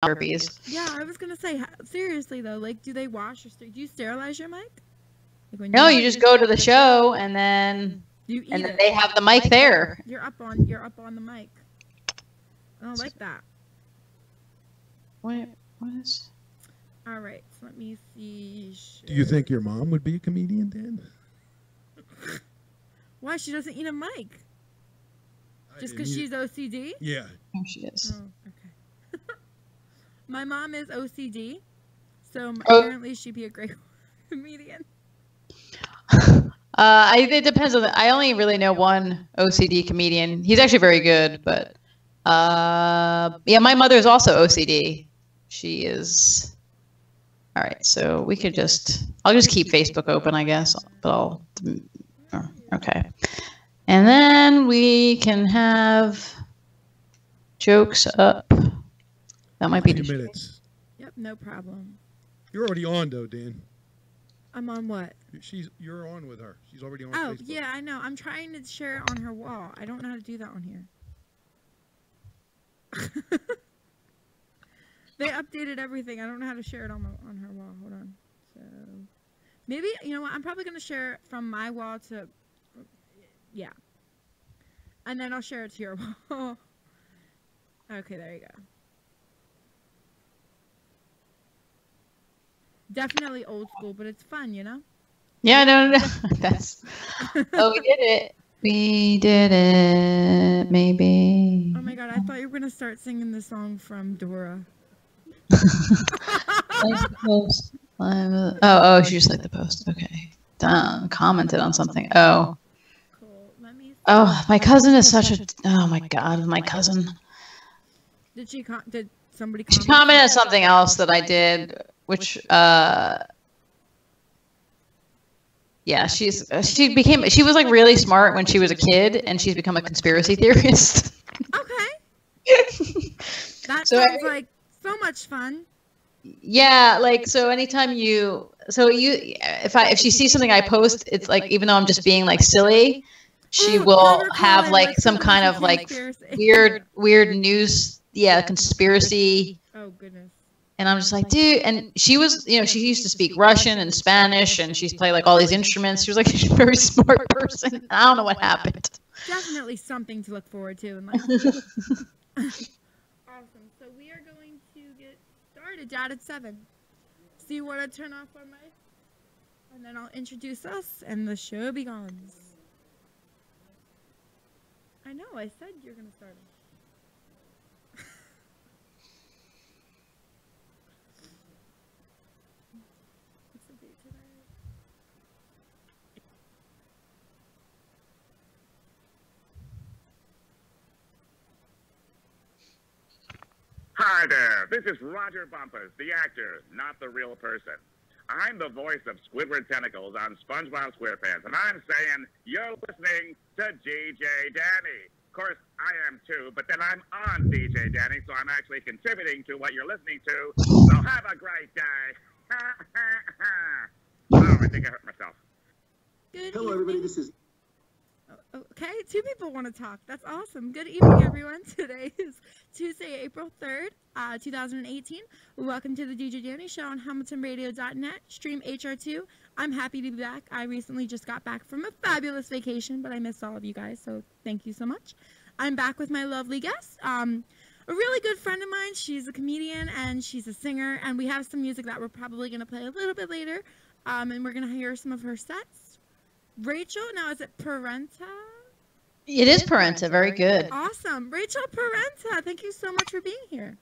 herpes. Yeah, I was gonna say, seriously though, like, do they wash or do you sterilize your mic? Like when you just go to the show and then they have the mic there. You're up on the mic. I don't like that. What is? All right, so let me see. Do you think your mom would be a comedian, Dan? Why? She doesn't eat a mic. Just because she's OCD? Yeah. Oh, she is. Oh, okay. My mom is OCD, so apparently she'd be a great comedian. It depends on I only really know one OCD comedian. He's actually very good, but yeah, my mother is also OCD. She is. All right, so we could I'll just keep Facebook open, I guess, but okay. And then we can have jokes up. That might be 2 minutes. Yep, no problem. You're already on, though, Dan. I'm on what? You're on with her. She's already on Facebook. Facebook. Yeah, I know. I'm trying to share it on her wall. I don't know how to do that on here. They updated everything. I don't know how to share it on her wall. Hold on. So maybe, you know what? I'm probably going to share it from my wall to, yeah. And then I'll share it to your wall. Okay, there you go. Definitely old school, but it's fun, you know? Yeah, no. That's. Oh, we did it. We did it. Maybe. Oh my God, I thought you were going to start singing the song from Dora. Like the post. Oh, she just liked the post. Okay. Done. Commented on something. Oh. Cool. Let me see. Oh, my cousin is such a. Oh my God, my cousin. Did somebody comment? She commented on something else that I did, which yeah, she was like really smart when she was a kid, and she's become a conspiracy theorist. Okay. That sounds like so much fun. Yeah, like so anytime if she sees something I post, it's like even though I'm just being like silly, she will have like some kind of like weird news, conspiracy. Oh goodness. And I'm just like, dude, and she was, she used to speak Russian and Spanish, and she's played like all these instruments. She was like a very smart person. I don't know what happened. Definitely something to look forward to in life. Awesome. So we are going to get started at 7. So you want to turn off our mic? And then I'll introduce us, and the show begins. I know, I said you're going to start. Hi there, this is Roger Bumpus, the actor, not the real person. I'm the voice of Squidward Tentacles on SpongeBob SquarePants, and I'm saying you're listening to DJ Danny. Of course, I am too, but then I'm on DJ Danny, so I'm actually contributing to what you're listening to. So have a great day. Oh, I think I hurt myself. Good Hello, evening. everybody. This is. Okay, 2 people want to talk. That's awesome. Good evening, everyone. Today is Tuesday, April 3rd, 2018. Welcome to the DJ Danny Show on Hamiltonradio.net, stream HR2. I'm happy to be back. I recently just got back from a fabulous vacation, but I missed all of you guys, so thank you so much. I'm back with my lovely guest, a really good friend of mine. She's a comedian, and she's a singer, and we have some music that we're probably going to play a little bit later, and we're going to hear some of her sets. Rachel, now is it Parenta? It is Parenta, very good. Awesome. Rachel Parenta, thank you so much for being here.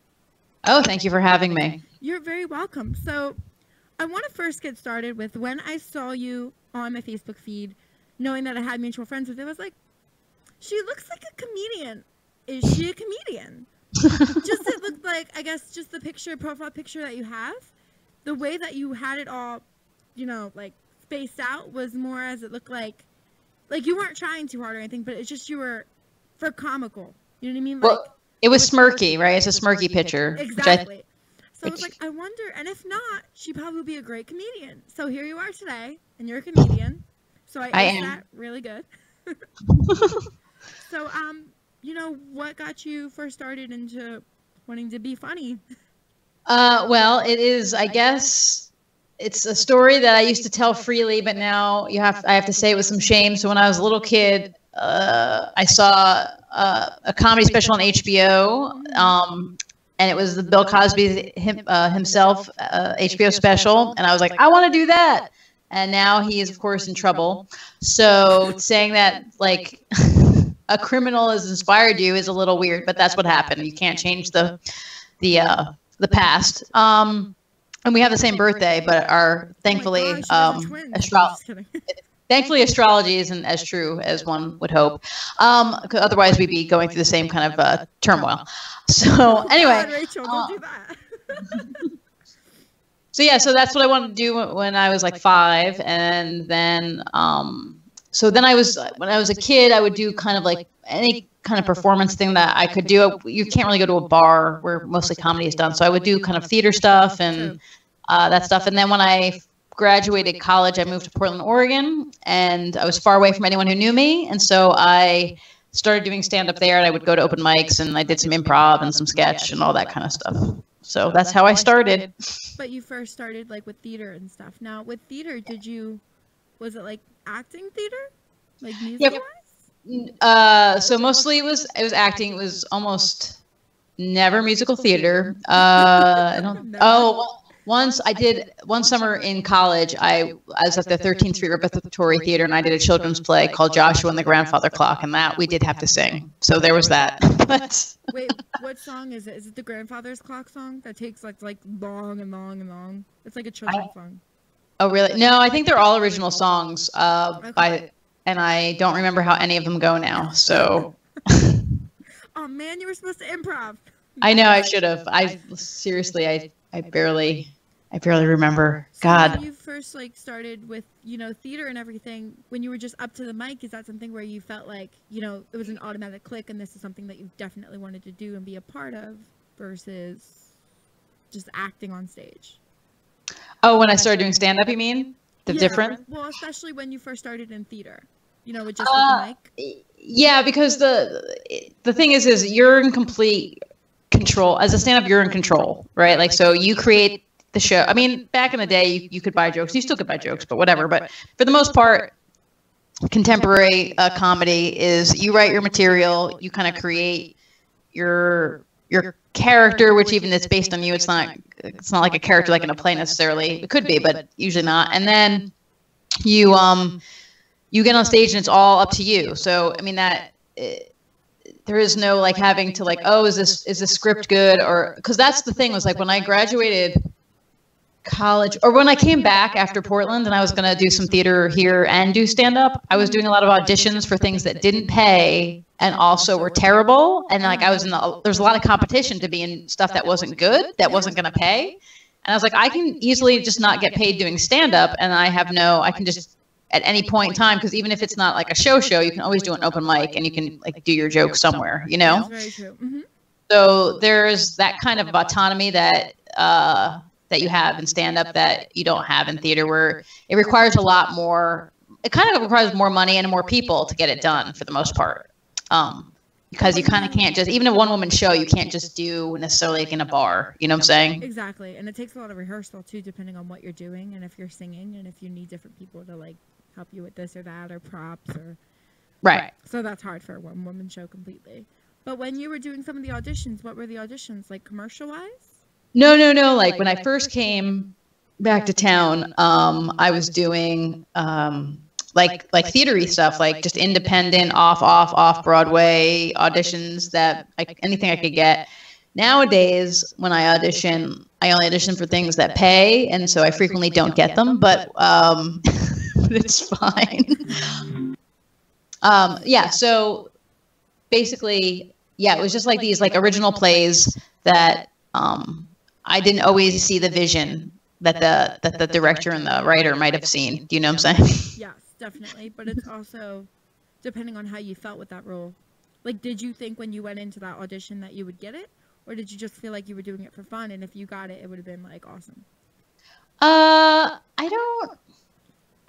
Oh, thank you for having me. You're very welcome. So I want to first get started with when I saw you on my Facebook feed, knowing that I had mutual friends with you, I was like, she looks like a comedian. Is she a comedian? Just it looked like, I guess, just the profile picture that you have, the way that you had it all, like, spaced out was more as it looked like you weren't trying too hard or anything, but it's just you were for comical. You know what I mean? Well, it was smirky, right? It's a smirky picture. Exactly. So I was like, I wonder, and if not, she probably would be a great comedian. So here you are today, and you're a comedian. So I am that really good. So, what got you first started into wanting to be funny? Well, it is, I guess, it's a story that I used to tell freely, but now I have to say it with some shame. So when I was a little kid, I saw a comedy special on HBO, and it was the Bill Cosby himself HBO special, and I was like, I want to do that. And now he is, of course, in trouble. So saying that like a criminal has inspired you is a little weird, but that's what happened. You can't change the past. And we have the same birthday, but our thankfully thankfully astrology isn't as true as one would hope. 'Cause otherwise we'd be going through the same kind of turmoil. So anyway, God, Rachel, don't do that. so yeah, so that's what I wanted to do when I was like 5, and then so then when I was a kid, I would do kind of like any kind of performance thing that I could do. You can't really go to a bar where mostly comedy is done, so I would do kind of theater stuff and that stuff. And then when I graduated college, I moved to Portland, Oregon, and I was far away from anyone who knew me, and so I started doing stand-up there, and I would go to open mics, and I did some improv and some sketch and all that kind of stuff. So that's how I started. But you first started like with theater and stuff. Now with theater, was it like acting theater? Like music wise? So mostly it was acting. It was almost never musical theater. I don't. Oh, once I did one summer in college. I was at the 13th Street Repertory Theater, and I did a children's play called Joshua and the Grandfather Clock, and that we did have to sing. So there was that. But wait, what song is it? Is it the Grandfather's Clock song that takes like long and long and long? It's like a children's song. Oh really? No, I think they're all original songs. Okay. And I don't remember how any of them go now. So. Oh man, you were supposed to improv. I know I should have. I barely remember. So God. when you first like started with theater and everything, when you were just up to the mic, is that something where you felt like it was an automatic click, and this is something that you definitely wanted to do and be a part of, versus just acting on stage? Oh, when I started doing stand-up, you mean? The difference? Well, especially when you first started in theater, with just with the mic. Yeah, because the thing is you're in complete control. As a stand-up, you're in control, right? Like, so you create the show. I mean, back in the day, you could buy jokes. You still could buy jokes, but whatever. But for the most part, contemporary comedy is you write your material, you kind of create your character, which even it's based on you. It's not like a character like in a play necessarily. It could be, but usually not. And then you get on stage and it's all up to you. So I mean there is no like having to like, oh, is this script good? Or because that's the thing was like when I graduated college, or when I came back after Portland and I was going to do some theater here and do stand up, I was doing a lot of auditions for things that didn't pay and also were terrible. And like there's a lot of competition to be in stuff that wasn't good, that wasn't going to pay. And I was like, I can easily just not get paid doing stand up, and I can just at any point in time, because even if it's not like a show, you can always do an open mic and you can like do your joke somewhere, That's very true. Mm-hmm. So there's that kind of autonomy that you have in stand-up that you don't have in theater, where it requires a lot more. It kind of requires more money and more people to get it done for the most part, because you kind of can't just, even a one-woman show, you can't just do necessarily like in a bar. You know what I'm saying? Exactly, and it takes a lot of rehearsal too, depending on what you're doing and if you're singing and if you need different people to like help you with this or that or props or. Right. So that's hard for a one-woman show completely. But when you were doing some of the auditions, what were the auditions like, commercial-wise? No. Like when I first came back to town, I was doing like theater-y stuff, like just independent, off Broadway auditions that anything I could get. Nowadays, when I audition, I only audition for things that pay, and so I frequently don't get them. But it's fine. Yeah. So basically, yeah, it was just like these like original plays that. I didn't always see the vision that the director and the writer might have seen. Do you know what I'm saying? Yes, definitely. But it's also depending on how you felt with that role. Like, did you think when you went into that audition that you would get it? Or did you just feel like you were doing it for fun, and if you got it, it would have been like awesome? I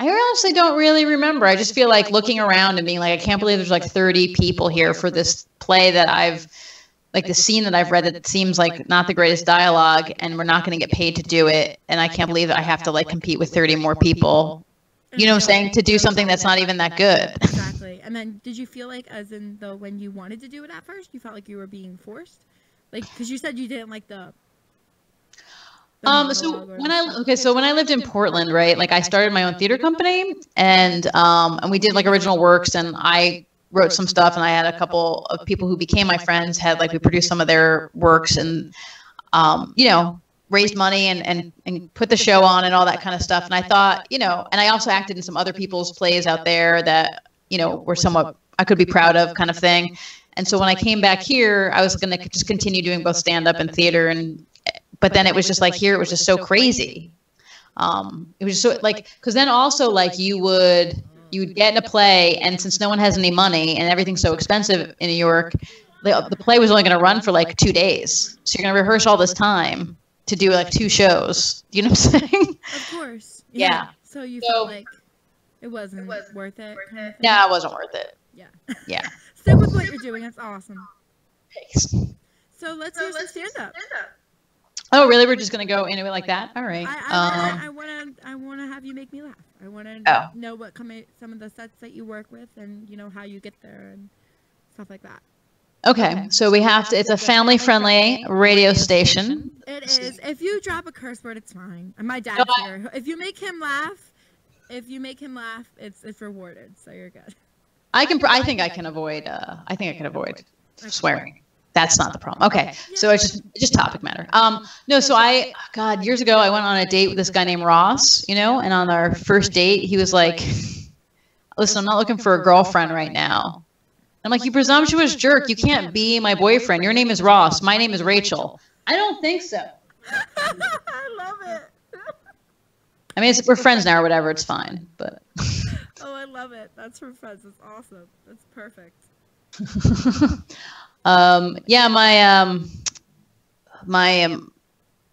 honestly don't really remember. I just feel like looking around and being like, I can't believe there's like 30 people here for this play that I've like the scene that I've read that seems like not the greatest dialogue, and we're not going to get paid to do it, and I can't believe that I have to like compete with 30 more people. You know what I'm saying? To do something that's not even that good. Exactly. And then did you feel like, as in though, when you wanted to do it at first, you felt like you were being forced? Like, because you said you didn't like the so when I lived in Portland, right, like I started my own theater company, and we did like original works, and I wrote some stuff, and I had a couple of people who became my friends, we produced some of their works, and you know, raised money and put the show on and all that kind of stuff. And I thought, you know, and I also acted in some other people's plays out there that, you know, were somewhat I could be proud of, kind of thing. And so when I came back here, I was going to just continue doing both stand up and theater, but then it was just like here, it was just so crazy. It was just so like, because then also like you would get in a play, and since no one has any money and everything's so expensive in New York, the play was only going to run for like 2 days. So you're going to rehearse all this time to do like 2 shows. Do you know what I'm saying? Of course. Yeah. So you felt like it wasn't worth it? Kind of No, it wasn't worth it. Yeah. Yeah. Stick with what you're doing. That's awesome. Thanks. So let's do some stand-up. Oh, really? We're just going to go into it like that? All right. I want to have you make me laugh. I want to know what some of the sets that you work with, and you know how you get there and stuff like that. Okay, so we have to. It's a family-friendly radio station. It is. If you drop a curse word, it's fine. And my dad's here. If you make him laugh, it's rewarded. So you're good. I think I can avoid. I think I can avoid swearing. That's not the problem. Okay, so it's just topic matter. No, so years ago I went on a date with this guy named Ross, you know, and on our first date he was like, "Listen, I'm not looking for a girlfriend right now." I'm like, "You presumptuous jerk! You can't be my boyfriend. Your name is Ross. My name is Rachel." I don't think so. I love it. I mean, we're friends now or whatever. It's fine, but. Oh, I love it. That's for friends. That's awesome. That's perfect. Yeah,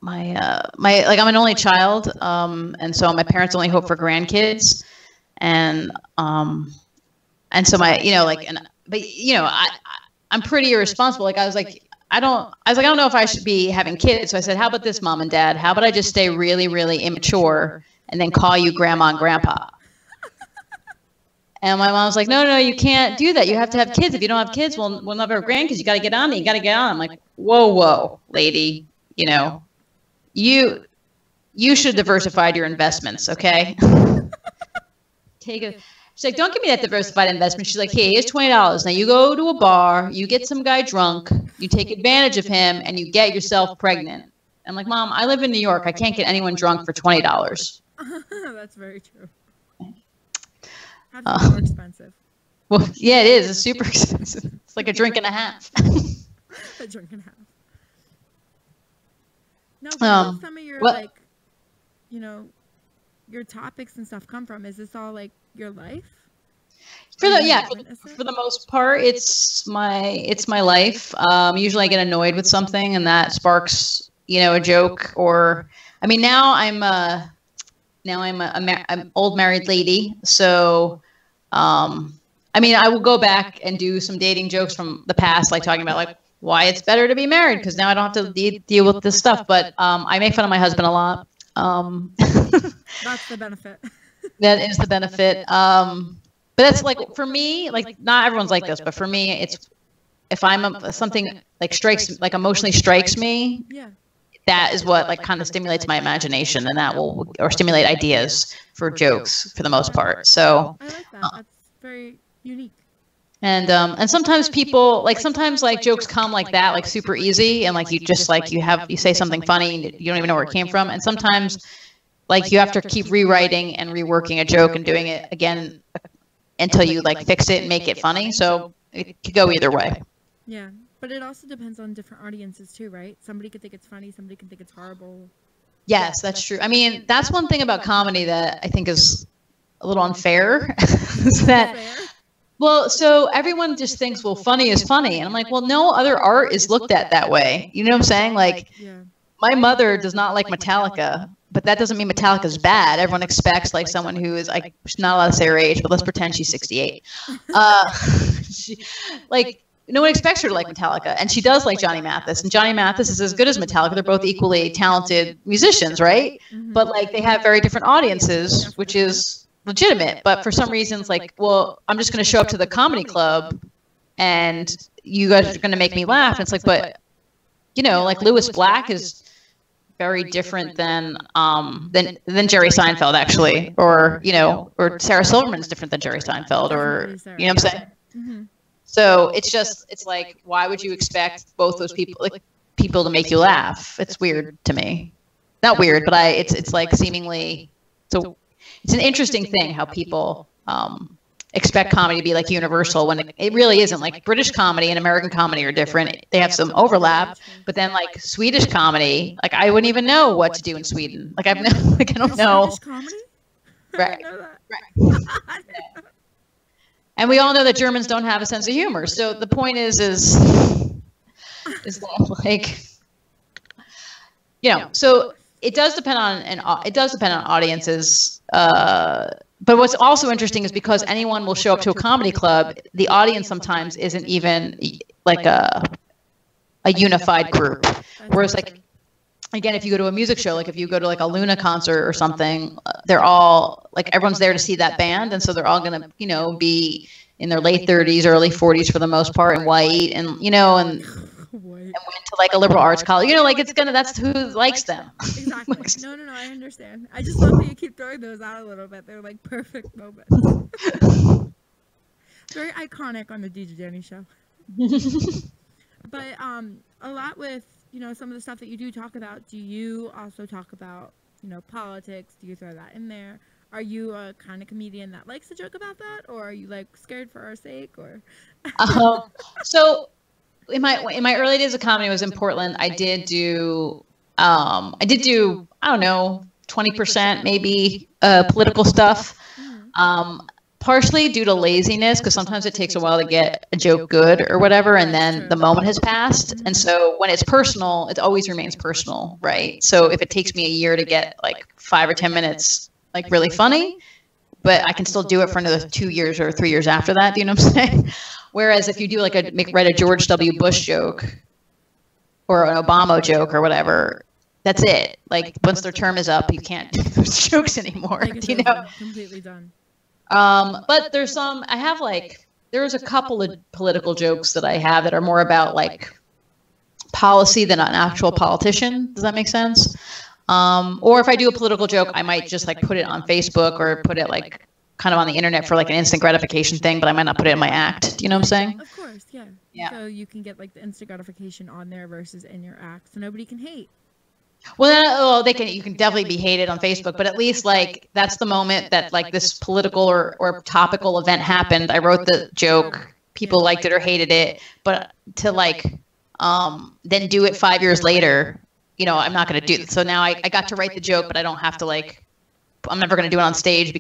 like I'm an only child, and so my parents only hope for grandkids, and so I'm pretty irresponsible. Like I was like, I don't know if I should be having kids. So I said, how about this, Mom and Dad? How about I just stay really, really immature and then call you Grandma and Grandpa? And my mom was like, no, you can't do that. You have to have kids. If you don't have kids, we'll never have grandkids. You got to get on it. You got to get on. I'm like, whoa, lady, you know, you should have diversified your investments, okay? She's like, don't give me that diversified investment. She's like, hey, here's $20. Now you go to a bar, you get some guy drunk, you take advantage of him, and you get yourself pregnant. I'm like, Mom, I live in New York. I can't get anyone drunk for $20. That's very true. That's more expensive. Well, yeah, it is. It's super expensive. It's like a drink and a half. A drink and a half. No, but some of your like, you know, your topics and stuff come from? Is this all like your life? For the most part, it's my life. Usually I get annoyed with something, and that sparks, you know, a joke. Or I mean, now I'm an old married lady, so I mean, I will go back and do some dating jokes from the past, like talking about like why it's better to be married because now I don't have to deal with this stuff. But I make fun of my husband a lot. That's the benefit. That is the benefit. But that's like for me, like not everyone's like this, but for me, it's if something like emotionally strikes me. Yeah. That is what like kind of stimulates my imagination, and that will stimulate ideas for jokes for the most part. So I like that. That's very unique. And sometimes people sometimes jokes come like that, like super easy, and like you just like you say something funny and you don't even know where it came from, and sometimes like you have to keep rewriting and reworking a joke and doing it again until you like fix it and make it funny. So it could go either way. Yeah. But it also depends on different audiences too, right? Somebody could think it's funny, somebody could think it's horrible. Yes, that's true. I mean, that's one thing about comedy that I think is a little unfair. Is that, well, so everyone just thinks, well, funny is funny. And I'm like, well, no other art is looked at that way. You know what I'm saying? Like, my mother does not like Metallica, but that doesn't mean Metallica's bad. Everyone expects like someone who is like, she's not allowed to say her age, but let's pretend she's 68. no one expects her to like Metallica, and she does like Johnny Mathis, and Johnny Mathis is as good as Metallica. They're both equally talented musicians, right? But like they have very different audiences, which is legitimate. But for some reasons, like, well, I'm just going to show up to the comedy club, and you guys are going to make me laugh. And it's like, but you know, like Lewis Black is very different than Jerry Seinfeld, actually, or you know, or Sarah Silverman's different than Jerry Seinfeld, or you know what I'm saying? Mm-hmm. So it's like, why would you expect both those people to make you laugh? It's weird to me. Not weird, but it's like seemingly, so it's an interesting thing how people expect comedy to be like universal when it really isn't. Like British comedy and American comedy are different. They have some overlap, but then like Swedish comedy, like I wouldn't even know what to do in Sweden. Like I don't know. Swedish comedy? Right. I know that. Right. And we all know that Germans don't have a sense of humor. So the point is that like, you know, so it does depend on audiences. But what's also interesting is because anyone will show up to a comedy club, the audience sometimes isn't even like a unified group. Whereas like, again, if you go to a music show, like if you go to like a Luna concert or something, they're all like, everyone's there to see that band. And so they're all going to, you know, be in their late 30s, early 40s for the most part, and white, and, you know, and went to like a liberal arts college, you know, like that's who likes them. Exactly. No, I understand. I just love that you keep throwing those out a little bit. They're like perfect moments. Very iconic on the DJ Danny show. But a lot with, you know, some of the stuff that you do talk about, do you also talk about, you know, politics? Do you throw that in there? Are you a kind of comedian that likes to joke about that, or are you like scared for our sake, or? So in my early days of comedy, I was in Portland. I did do I don't know, 20% maybe political stuff. Partially due to laziness, because sometimes it takes a while to get a joke good or whatever, and then the moment has passed. And so when it's personal, it always remains personal, right? So if it takes me a year to get like 5 or 10 minutes like really funny, but I can still do it for another 2 years or 3 years after that, do you know what I'm saying? Whereas if you do like write a George W. Bush joke or an Obama joke or whatever, that's it. Like once their term is up, you can't do those jokes anymore, you know? Completely done. But there's there's a couple of political jokes that I have that are more about like policy than an actual politician. Does that make sense? Or if I do a political joke, I might just like put it on Facebook or put it like kind of on the internet for like an instant gratification thing, but I might not put it in my act. Do you know what I'm saying? Of course, yeah. Yeah. So you can get like the instant gratification on there versus in your act, so nobody can hate. Well, you can definitely be hated on Facebook, but at least like that's the moment that like this political or topical event happened. I wrote the joke, people liked it or hated it, but to like then do it 5 years later, you know, I'm not going to do it. So now I got to write the joke, but I don't have to like, I'm never going to do it on stage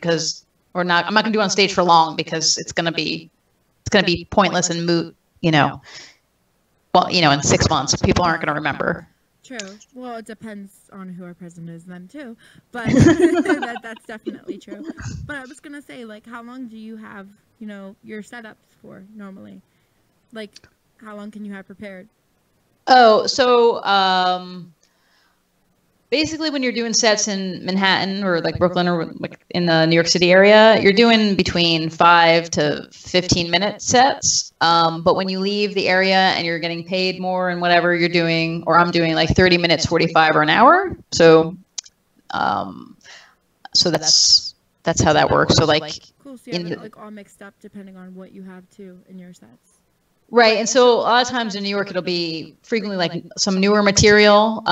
I'm not going to do it on stage for long because it's going to be pointless and moot, you know. Well, you know, in 6 months, people aren't going to remember. True. Well, it depends on who our president is then too, but that's definitely true. But I was gonna say, like, how long do you have, you know, your setups for normally? Like, how long can you have prepared? Oh, so basically when you're doing sets in Manhattan or like Brooklyn or like in the New York City area, you're doing between 5 to 15 minute sets. But when you leave the area and you're getting paid more and whatever you're doing, or I'm doing like 30 minutes, 45 or an hour. So, so that's how that works. So like, cool. So you have it like all mixed up depending on what you have too in your sets. Right. And so a lot of times in New York, it'll be frequently like some newer material.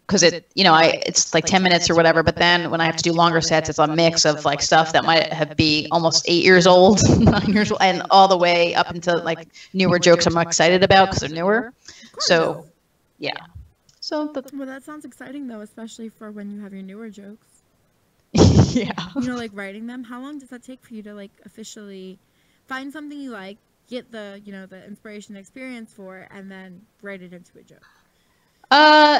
Because it's like 10 minutes or whatever. But then when I have to do longer sets, it's a mix of like stuff that might have be almost 8 years old, 9 years old, and all the way up into like newer jokes I'm excited about because they're newer. So, yeah. So well, that sounds exciting though, especially for when you have your newer jokes. Yeah. You know, like writing them. How long does that take for you to like officially find something you like, get the, you know, the inspiration, experience for it, and then write it into a joke?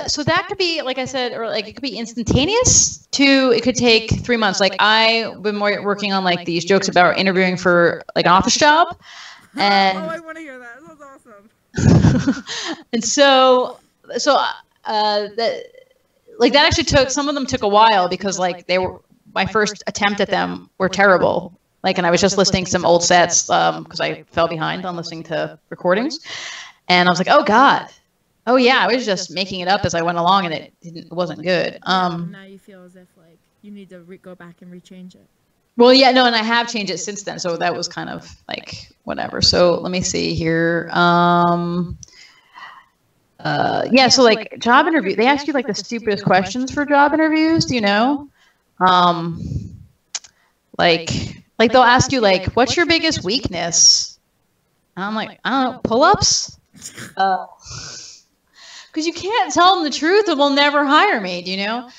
So that could be, like I said, or like it could be instantaneous to, it could take 3 months. Like I've been working on like these jokes about interviewing for like an office job. And oh, I want to hear that. That's awesome. And that actually took, some of them took a while because like they were, my first attempt at them were terrible. Like, and I was just listening to some old sets because I fell behind on listening to recordings. And I was like, oh God. Oh yeah, I was just making it up as I went along and it wasn't good. Now you feel as if like you need to go back and rechange it. Well, yeah, no, and I have changed it since then. So that was kind of like whatever. So let me see here. Yeah, so like job interview, they ask you like the stupidest questions for job interviews, do you know? Like they'll ask you like, what's your biggest weakness? And I'm like, I don't know, pull-ups? Because you can't tell them the truth or they'll never hire me, do you know?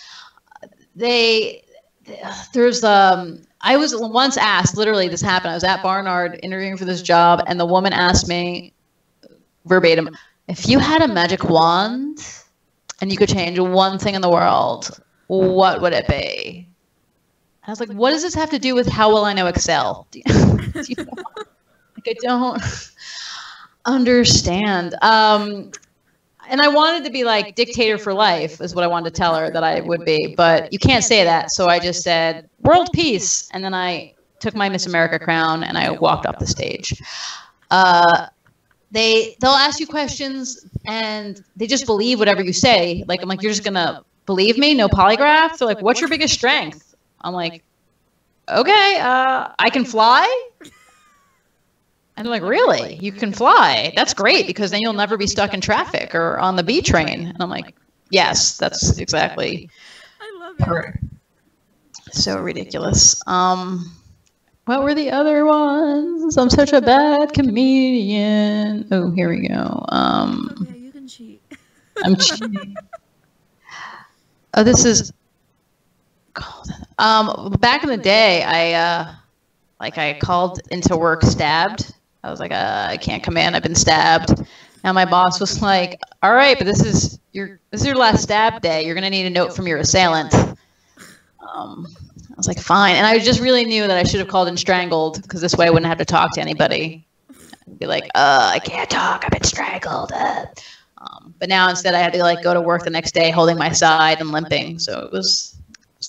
I was once asked, literally this happened, I was at Barnard interviewing for this job and the woman asked me verbatim, if you had a magic wand and you could change one thing in the world, what would it be? I was like, what does this have to do with how well I know Excel? Do you know? Like, I don't understand. And I wanted to be like dictator for life is what I wanted to tell her that I would be, but you can't say that. So I just said world peace. And then I took my Miss America crown and I walked off the stage. They'll ask you questions and they just believe whatever you say. Like, I'm like, you're just going to believe me? No polygraph? They're like, what's your biggest strength? I'm like, okay, I can fly. And they're like, really? You can fly? That's great because then you'll never be stuck in traffic or on the B train. And I'm like, yes, that's exactly. I love it. Correct. So ridiculous. What were the other ones? I'm such a bad comedian. Oh, here we go. Okay, you can cheat. I'm cheating. Oh, this is. Back in the day, I called into work stabbed. I was like, I can't come in. I've been stabbed. And my boss was like, all right, but this is your last stab day. You're gonna need a note from your assailant. I was like, fine. And I just really knew that I should have called in strangled because this way I wouldn't have to talk to anybody. I'd be like, I can't talk. I've been strangled. But now instead I had to like go to work the next day holding my side and limping. So it was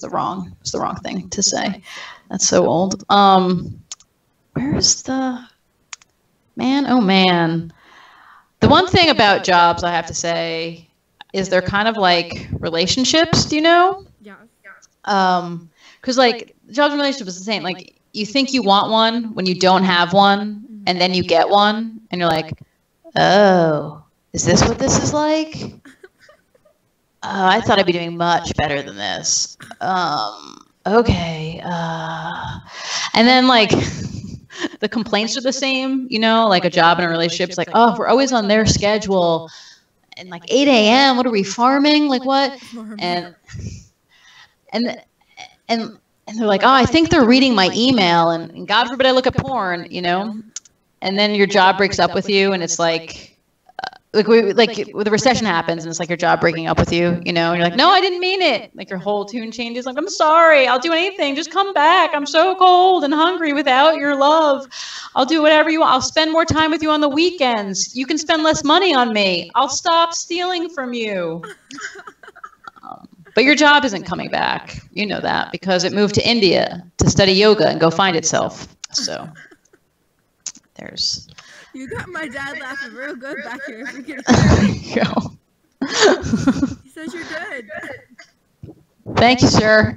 the wrong thing to say. That's so old. Where's the man? Oh man. The one thing about jobs I have to say is they're kind of like relationships, do you know? Yeah. Because like jobs and relationships is the same. Like you think you want one when you don't have one, and then you get one, and you're like, oh, is this what this is like? I thought I'd be doing much better than this. Okay. And then like the complaints are the same, you know, like a job and a relationship. It's like, oh, we're always on their schedule. And like 8 a.m. What are we farming? Like what? And they're like, oh, I think they're reading my email, and God forbid I look at porn, you know. And then your job breaks up with you, and it's like the recession happens, and it's like your job breaking up with you, you know. And you're like, no, I didn't mean it. Like your whole tune changes. Like, I'm sorry, I'll do anything. Just come back. I'm so cold and hungry without your love. I'll do whatever you want. I'll spend more time with you on the weekends. You can spend less money on me. I'll stop stealing from you. But your job isn't coming back. You know that because it moved to India to study yoga and go find itself. So there's. You got my dad laughing real good back here. There you go. He says you're good. Thank you, sir.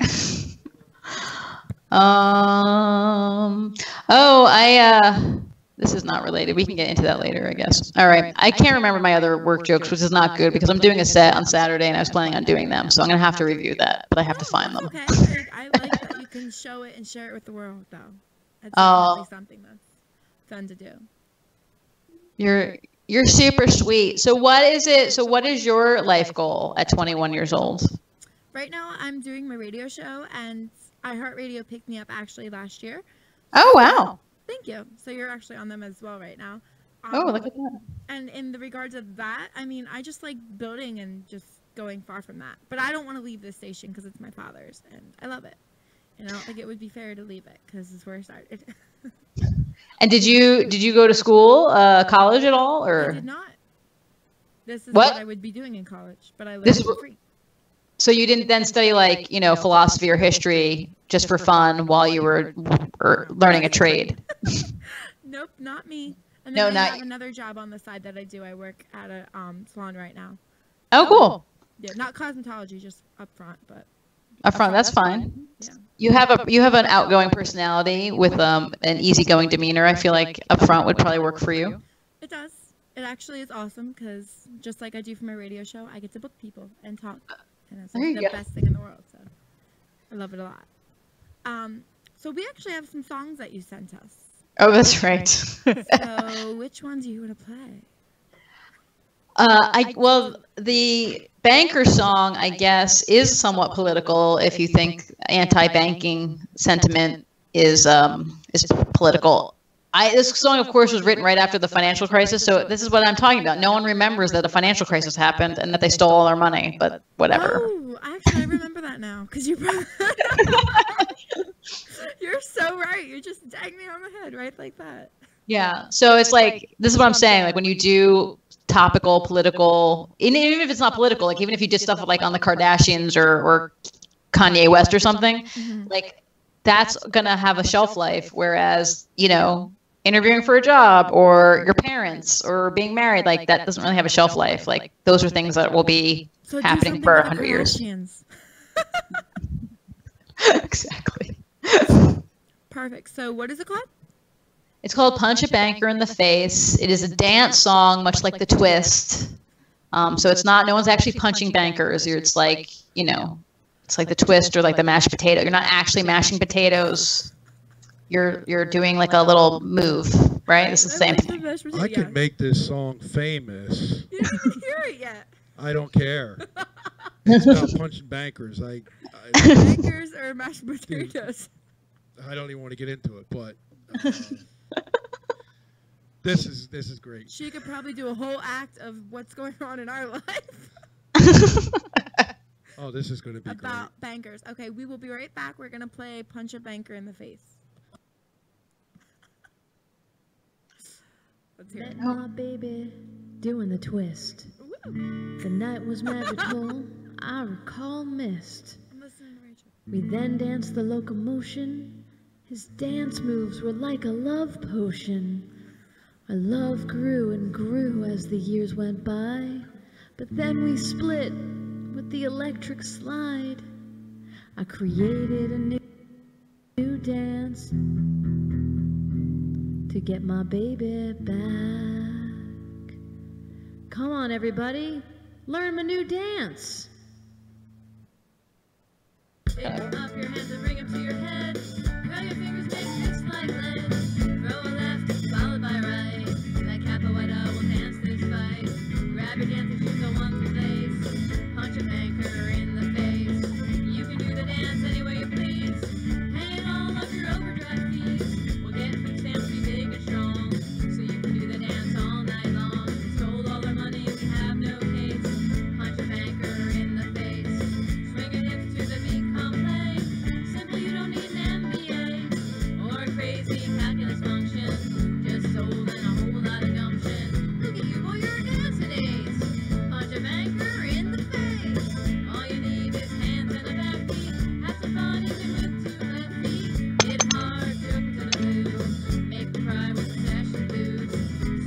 This is not related. We can get into that later, I guess. All right. I can't remember my other work jokes, which is not good because I'm doing a set on Saturday and I was planning on doing them. So I'm going to have to review that, but I have to find them. Okay. I like that you can show it and share it with the world, though. That's definitely something that's fun to do. You're super sweet. So what is it? So what is your life goal at 21 years old? Right now, I'm doing my radio show, and iHeartRadio picked me up actually last year. Oh, wow. Thank you. So you're actually on them as well right now. Oh, look at that. And in the regards of that, I mean, I just like building and just going far from that. But I don't want to leave this station because it's my father's, and I love it. And I don't think it would be fair to leave it because it's where I started. And did you go to school, college at all, or? I did not. This is What? what I would be doing in college, but I learned This it is for what- free. So you didn't then study like, philosophy or history just for fun while you were learning a trade? Nope, not me. And No, then I not have you. another job on the side that I do. I work at a salon right now. Oh, cool. Yeah, not cosmetology, just up front, but Up front, that's fine. yeah. You have an outgoing personality with an easygoing demeanor. I feel like up front would probably work for you. It does. It actually is awesome because just like I do for my radio show, I get to book people and talk. And that's There like you the go. best thing in the world. So I love it a lot. So we actually have some songs that you sent us. Oh, that's right. So which ones do you want to play? The banker song, I guess, is somewhat political if you think anti-banking sentiment is political. This song, of course, was written right after the financial crisis, so this is what I'm talking about. No one remembers that a financial crisis happened and that they stole all our money, but whatever. Oh, actually, I remember that now because you probably you're so right. You just dang me on the head right like that. Yeah, so it's like, this is what I'm saying, like when you do topical, political, and even if it's not political, like even if you did stuff like on the Kardashians or Kanye West or something, like that's gonna have a shelf life, whereas, interviewing for a job or your parents or being married, like that doesn't really have a shelf life. Like those are things that will be So happening for 100 years. years. Exactly. Perfect. So what is it called? It's called Punch a Banker in the Face. It is a dance song, much like the Twist. So it's not, no one's actually punching bankers. It's like, it's like the Twist or like the mashed potato. You're not actually mashing potatoes. You're doing like a little move, right? This is the same thing. I could make this song famous. You didn't even hear it yet. I don't care. It's about punching bankers. Bankers or mashed potatoes? I don't even want to get into it, but this is great. She could probably do a whole act of what's going on in our life Oh, this is going to be about bankers. Okay, we will be right back. We're going to play Punch a Banker in the Face. Let's hear it. Met my baby doing the twist. Woo! The night was magical, I recall mist. I'm listening to Rachel. We then danced the locomotion. His dance moves were like a love potion. Our love grew and grew as the years went by. But then we split with the electric slide. I created a new dance to get my baby back. Come on, everybody, learn my new dance. Pick up your hands and bring them to your head. Curl your fingers, make this like lead. Throw a left, followed by right. That capoeira will dance this fight. Grab your dancing shoes, go on to place. Punch a banker in the face. You can do the dance any way you please. Hang it all up your overdrive fees. We'll get food stamps to be big and strong, so you can do the dance all night long. Stole all our money, we have no case. Punch a banker in the face. Swing your hips to the beat, come play. Simple, you don't need an MBA or a crazy calculus function. Just soul and a whole lot of gumption. Look at you, boy, you're a dancing ace. Punch a banker in the face. All you need is hands and a backbeat. Have some fun, you can move to left feet. Hit hard, jump to the blue. Make them cry with the session blues.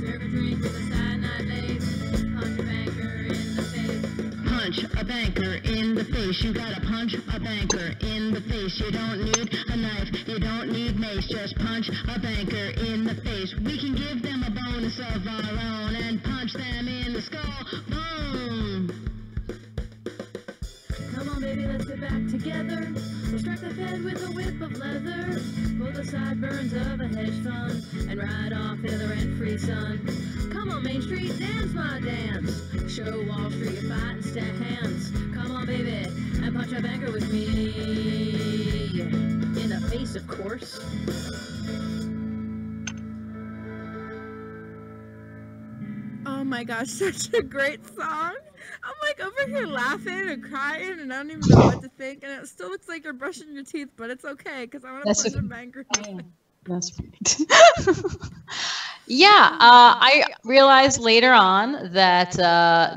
Serve a drink with a cyanide lace. Punch a banker in the face. Punch a banker in the face. You gotta punch a banker in the face. You don't need a knife, you don't need mace. Just punch a banker in the face. We can give them a bonus of our own and punch them in the skull. Boom! Come on, baby, let's get back together. We'll strike the Fed with a whip of leather. Pull the sideburns of a hedge fund and ride off into the rent-free sun. Come on, Main Street, dance my dance. Show Wall Street your fighting hands. Come on, baby, and punch a banker with me. In the face, of course. Oh my gosh, such a great song. I'm like over here laughing and crying and I don't even know what to think. And it still looks like you're brushing your teeth, but it's okay because I want to punch a banker. That's right. Yeah, I realized later on that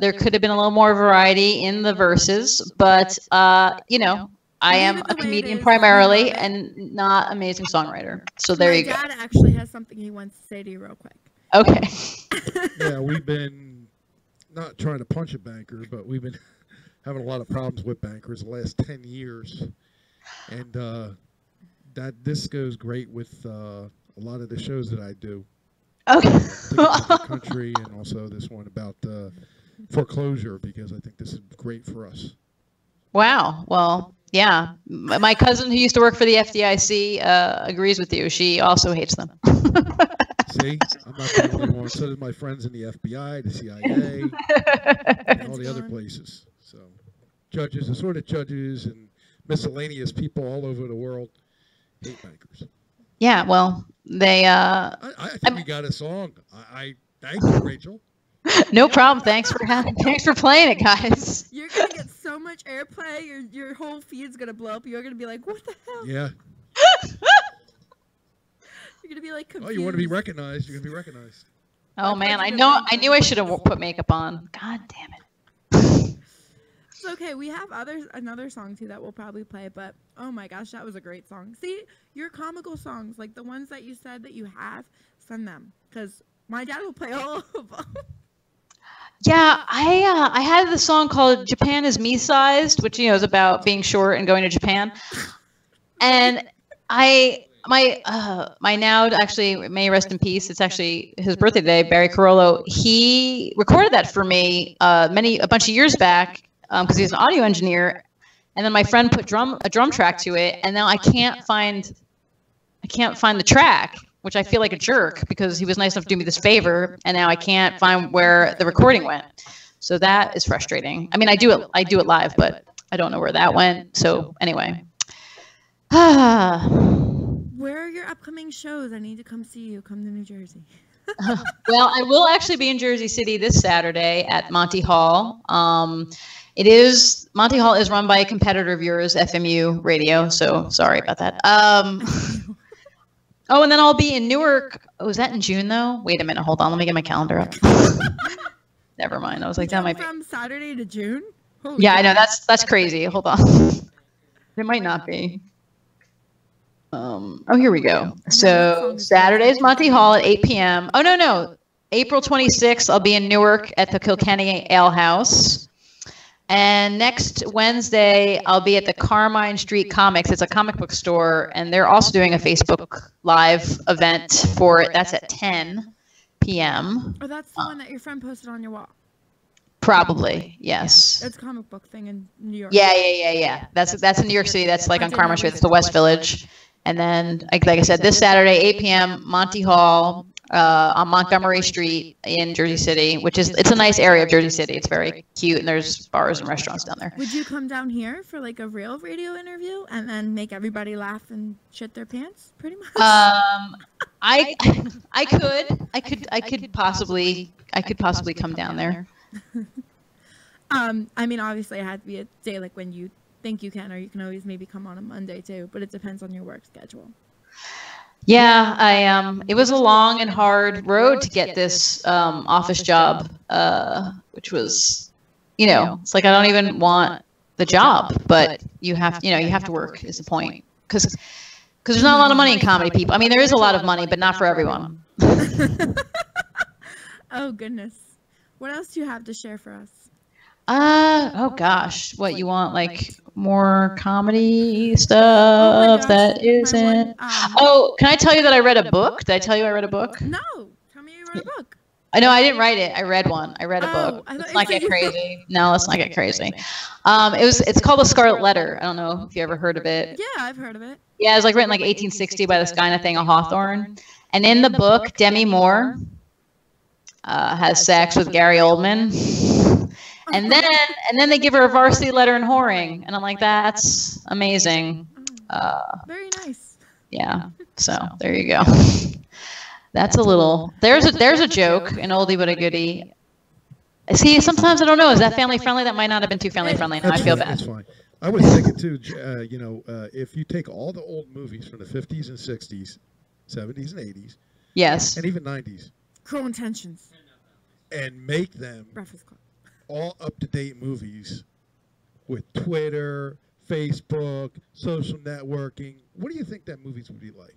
there could have been a little more variety in the verses, but you know, I am a comedian primarily and not amazing songwriter. So there you go. My dad actually has something he wants to say to you real quick. Okay. Yeah, we've been not trying to punch a banker, but we've been having a lot of problems with bankers the last 10 years. And that this goes great with a lot of the shows that I do. Okay. The country, and also this one about foreclosure, because I think this is great for us. Wow. Well, yeah. My cousin who used to work for the FDIC agrees with you. She also hates them. See, I'm not the only one. So did my friends in the FBI, the CIA, and all the other places. So judges, assorted judges, and miscellaneous people all over the world hate bankers. Yeah, well, they. I think we got a song. I thank you, Rachel. No problem. Thanks for playing it, guys. You're gonna get so much airplay. Your whole feed's gonna blow up. You're gonna be like, what the hell? Yeah. You're gonna be like confused. Oh, you want to be recognized? You're gonna be recognized. Oh man, I knew I should have put makeup on. God damn it. It's okay. We have another song too that we'll probably play, but oh my gosh, that was a great song. See, your comical songs, like the ones that you said that you have, send them, because my dad will play all of them. Yeah, I had the song called "Japan Is Me Sized," which is about being short and going to Japan, and my now actually, may he rest in peace. It's actually his birthday today, Barry Carollo. He recorded that for me a bunch of years back because he's an audio engineer, and then my friend put a drum track to it, and now I can't find the track, which I feel like a jerk because he was nice enough to do me this favor, and now I can't find where the recording went. So that is frustrating. I mean, I do it live, but I don't know where that went. So anyway. Where are your upcoming shows? I need to come see you. Come to New Jersey. Well, I will actually be in Jersey City this Saturday at Monty Hall. Monty Hall is run by a competitor of yours, FMU Radio. So sorry about that. Oh, and then I'll be in Newark. Oh, is that in June though? Wait a minute. Hold on. Let me get my calendar up. Never mind. I was like, that might be from Saturday to June. Holy yeah, God. I know. That's crazy. Hold on. It might not be. Oh, here we go. So Saturday's Monty Hall at 8 p.m. Oh, no. April 26th, I'll be in Newark at the Kilkenny Ale House. And next Wednesday, I'll be at the Carmine Street Comics. It's a comic book store, and they're also doing a Facebook Live event for it. That's at 10 p.m. Oh, that's the one that your friend posted on your wall. Probably, yes. It's a comic book thing in New York. Yeah. That's in New York City. That's like on Carmine Street. It's the West Village. And then, like I said, this Saturday, 8 p.m., Monty Hall on Montgomery Street in Jersey City, it's a nice area of Jersey City. It's very cute, and there's bars and restaurants down there. Would you come down here for like a real radio interview and then make everybody laugh and shit their pants, pretty much? I could possibly come down there. I mean, obviously, it had to be a day like when you think you can, or you can always maybe come on a Monday too, but it depends on your work schedule. Yeah, it was a long and hard road to get this office job, which was, it's like I don't even want the job, but you have to work is the point, because there's not a lot of money in comedy, people. I mean, there is a lot of money, but not for everyone. Oh goodness, what else do you have to share for us? Oh gosh, what you want, like more comedy stuff that isn't. Oh, can I tell you that I read a book? Did I tell you I read a book? No, tell me you read a book. I know I didn't write it. I read one. I read a book. Let's not get crazy. No, let's not get crazy. It's called The Scarlet Letter. I don't know if you ever heard of it. Yeah, I've heard of it. Yeah, it was like written like 1860 by this guy Nathaniel Hawthorne. And in the book, Demi Moore has sex with Gary Oldman. And then they give her a varsity letter in whoring, and I'm like, that's amazing. Very nice. Yeah. So there you go. That's a little. There's a joke, an oldie but a goodie. See, sometimes I don't know. Is that family friendly? That might not have been too family friendly. Now I feel bad. That's fine. I was thinking too. If you take all the old movies from the 50s and 60s, 70s and 80s, yes, and even 90s, Cruel Intentions. and make them Breakfast Club. all up-to-date movies with Twitter, Facebook, social networking, what do you think that movies would be like?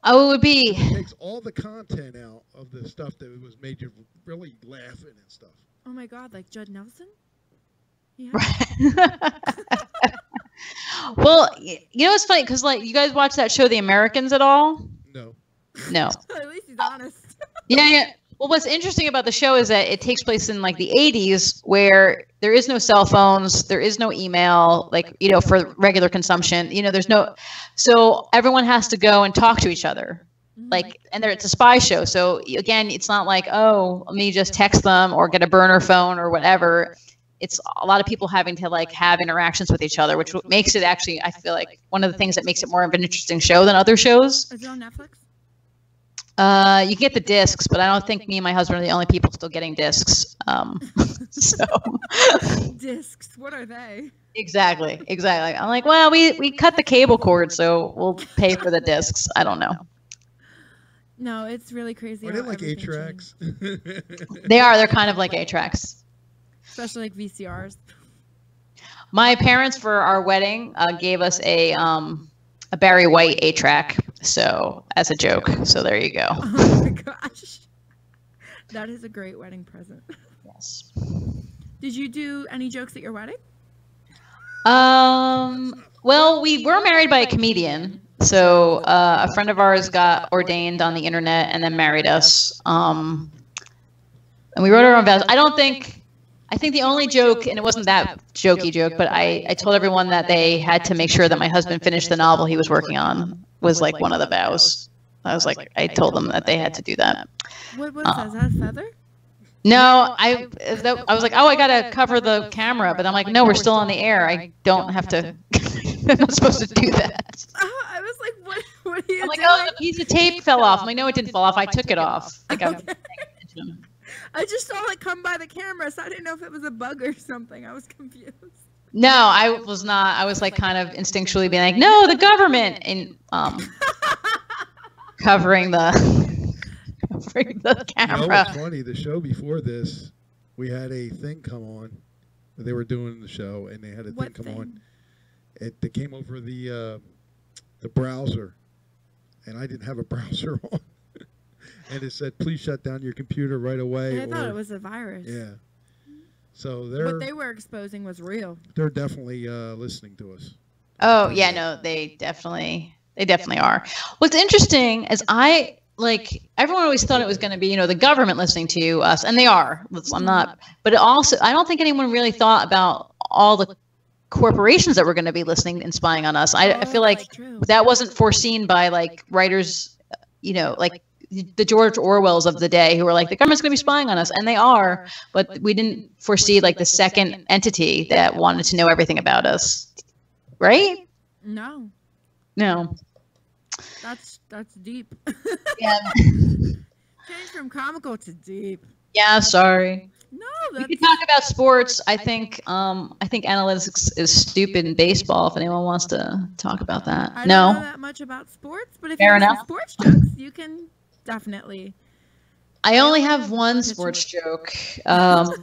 Oh, it would be. It takes all the content out of the stuff that was made you really laughing and stuff. Oh my God, like Judd Nelson? Yeah. Well, you know, it's funny because like you guys watch that show, The Americans, at all? No. No. At least he's honest. Yeah. Well, what's interesting about the show is that it takes place in like the 80s, where there is no cell phones, there is no email, like, you know, for regular consumption. You know, there's no, so everyone has to go and talk to each other. Like, and it's a spy show. So again, it's not like, oh, let me just text them or get a burner phone or whatever. It's a lot of people having to like have interactions with each other, which makes it actually, I feel like, one of the things that makes it more of an interesting show than other shows. Is it on Netflix? You can get the discs, but I don't think me and my husband are the only people still getting discs. So Discs. What are they? exactly. I'm like, well, we cut the cable cord, so we'll pay for the discs. I don't know. No, it's really crazy. Are they how like everything 8-tracks? changed. They're kind of like 8-tracks. Especially like VCRs. My parents for our wedding gave us a Barry White 8-track, so as a joke. So there you go. Oh my gosh. That is a great wedding present. Yes. Did you do any jokes at your wedding? Well, we were married by a comedian. So a friend of ours got ordained on the internet and then married us. And we wrote our own vows. I think the only joke, and it wasn't that jokey joke, but I told everyone that they had to make sure that my husband finished the novel he was working on, was like one of the vows. I was like, I told them that they had to do that. What is that? Is that a feather? No, I was like, oh, I got to cover the camera. But I'm like, no, we're still on the air. I don't have to. I'm not supposed to do that. I was like, what are you I'm like, doing? oh, the piece of tape fell off. I'm like, no, it didn't fall off. I took it off. Like, I'm paying attention. I just saw it come by the camera, so I didn't know if it was a bug or something. I was confused. No, I was not. I was like kind of instinctually being like, no, the government, and covering the camera. You know what's funny? The show before this, we had a thing come on. They were doing the show, and they had a thing come on. They came over the browser, and I didn't have a browser on. And it said, please shut down your computer right away. And I thought it was a virus. Yeah. So what they were exposing was real. They're definitely listening to us. Oh, yeah, no, they definitely are. What's interesting is everyone always thought it was going to be, you know, the government listening to us, and they are. I'm not, but I don't think anyone really thought about all the corporations that were going to be listening and spying on us. I feel like that wasn't foreseen by like writers, you know, like the George Orwells of the day who were like, the government's going to be spying on us, and they are, but we didn't foresee like the second entity that wanted to know everything about us. Right? No. That's deep. Yeah. Change from comical to deep. Yeah, sorry. No, we could talk about sports. I think analytics is stupid in baseball. If anyone wants to talk about that, I don't know that much about sports, but if Fair you have enough. some sports jokes, you can definitely. I only have one sports joke. Well,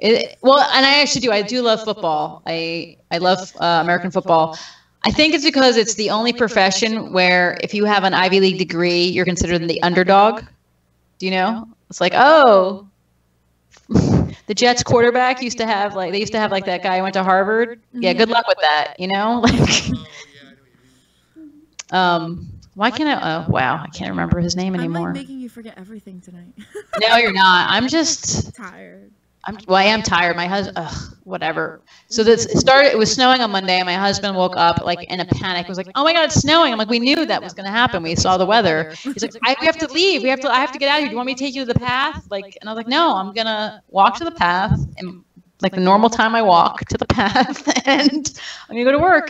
and I actually do. I do love football. I love American football. I think it's because it's the only profession where if you have an Ivy League degree, you're considered the underdog. Do you know? It's like, oh, the Jets quarterback used to have like that guy who went to Harvard. Yeah, good luck with that. You know, like, why can't I? Oh, wow, I can't remember his name anymore. I'm like making you forget everything tonight. No, you're not. I'm just tired. I am tired. My husband, whatever. So it was snowing on Monday, and my husband woke up like in a panic. He was like, oh my God, it's snowing. I'm like, we knew that was going to happen. We saw the weather. He's like, we have to leave. I have to get out of here. Do you want me to take you to the path? Like, and I was like, no, I'm going to walk to the path. And like the normal time I walk to the path, and I'm going to go to work.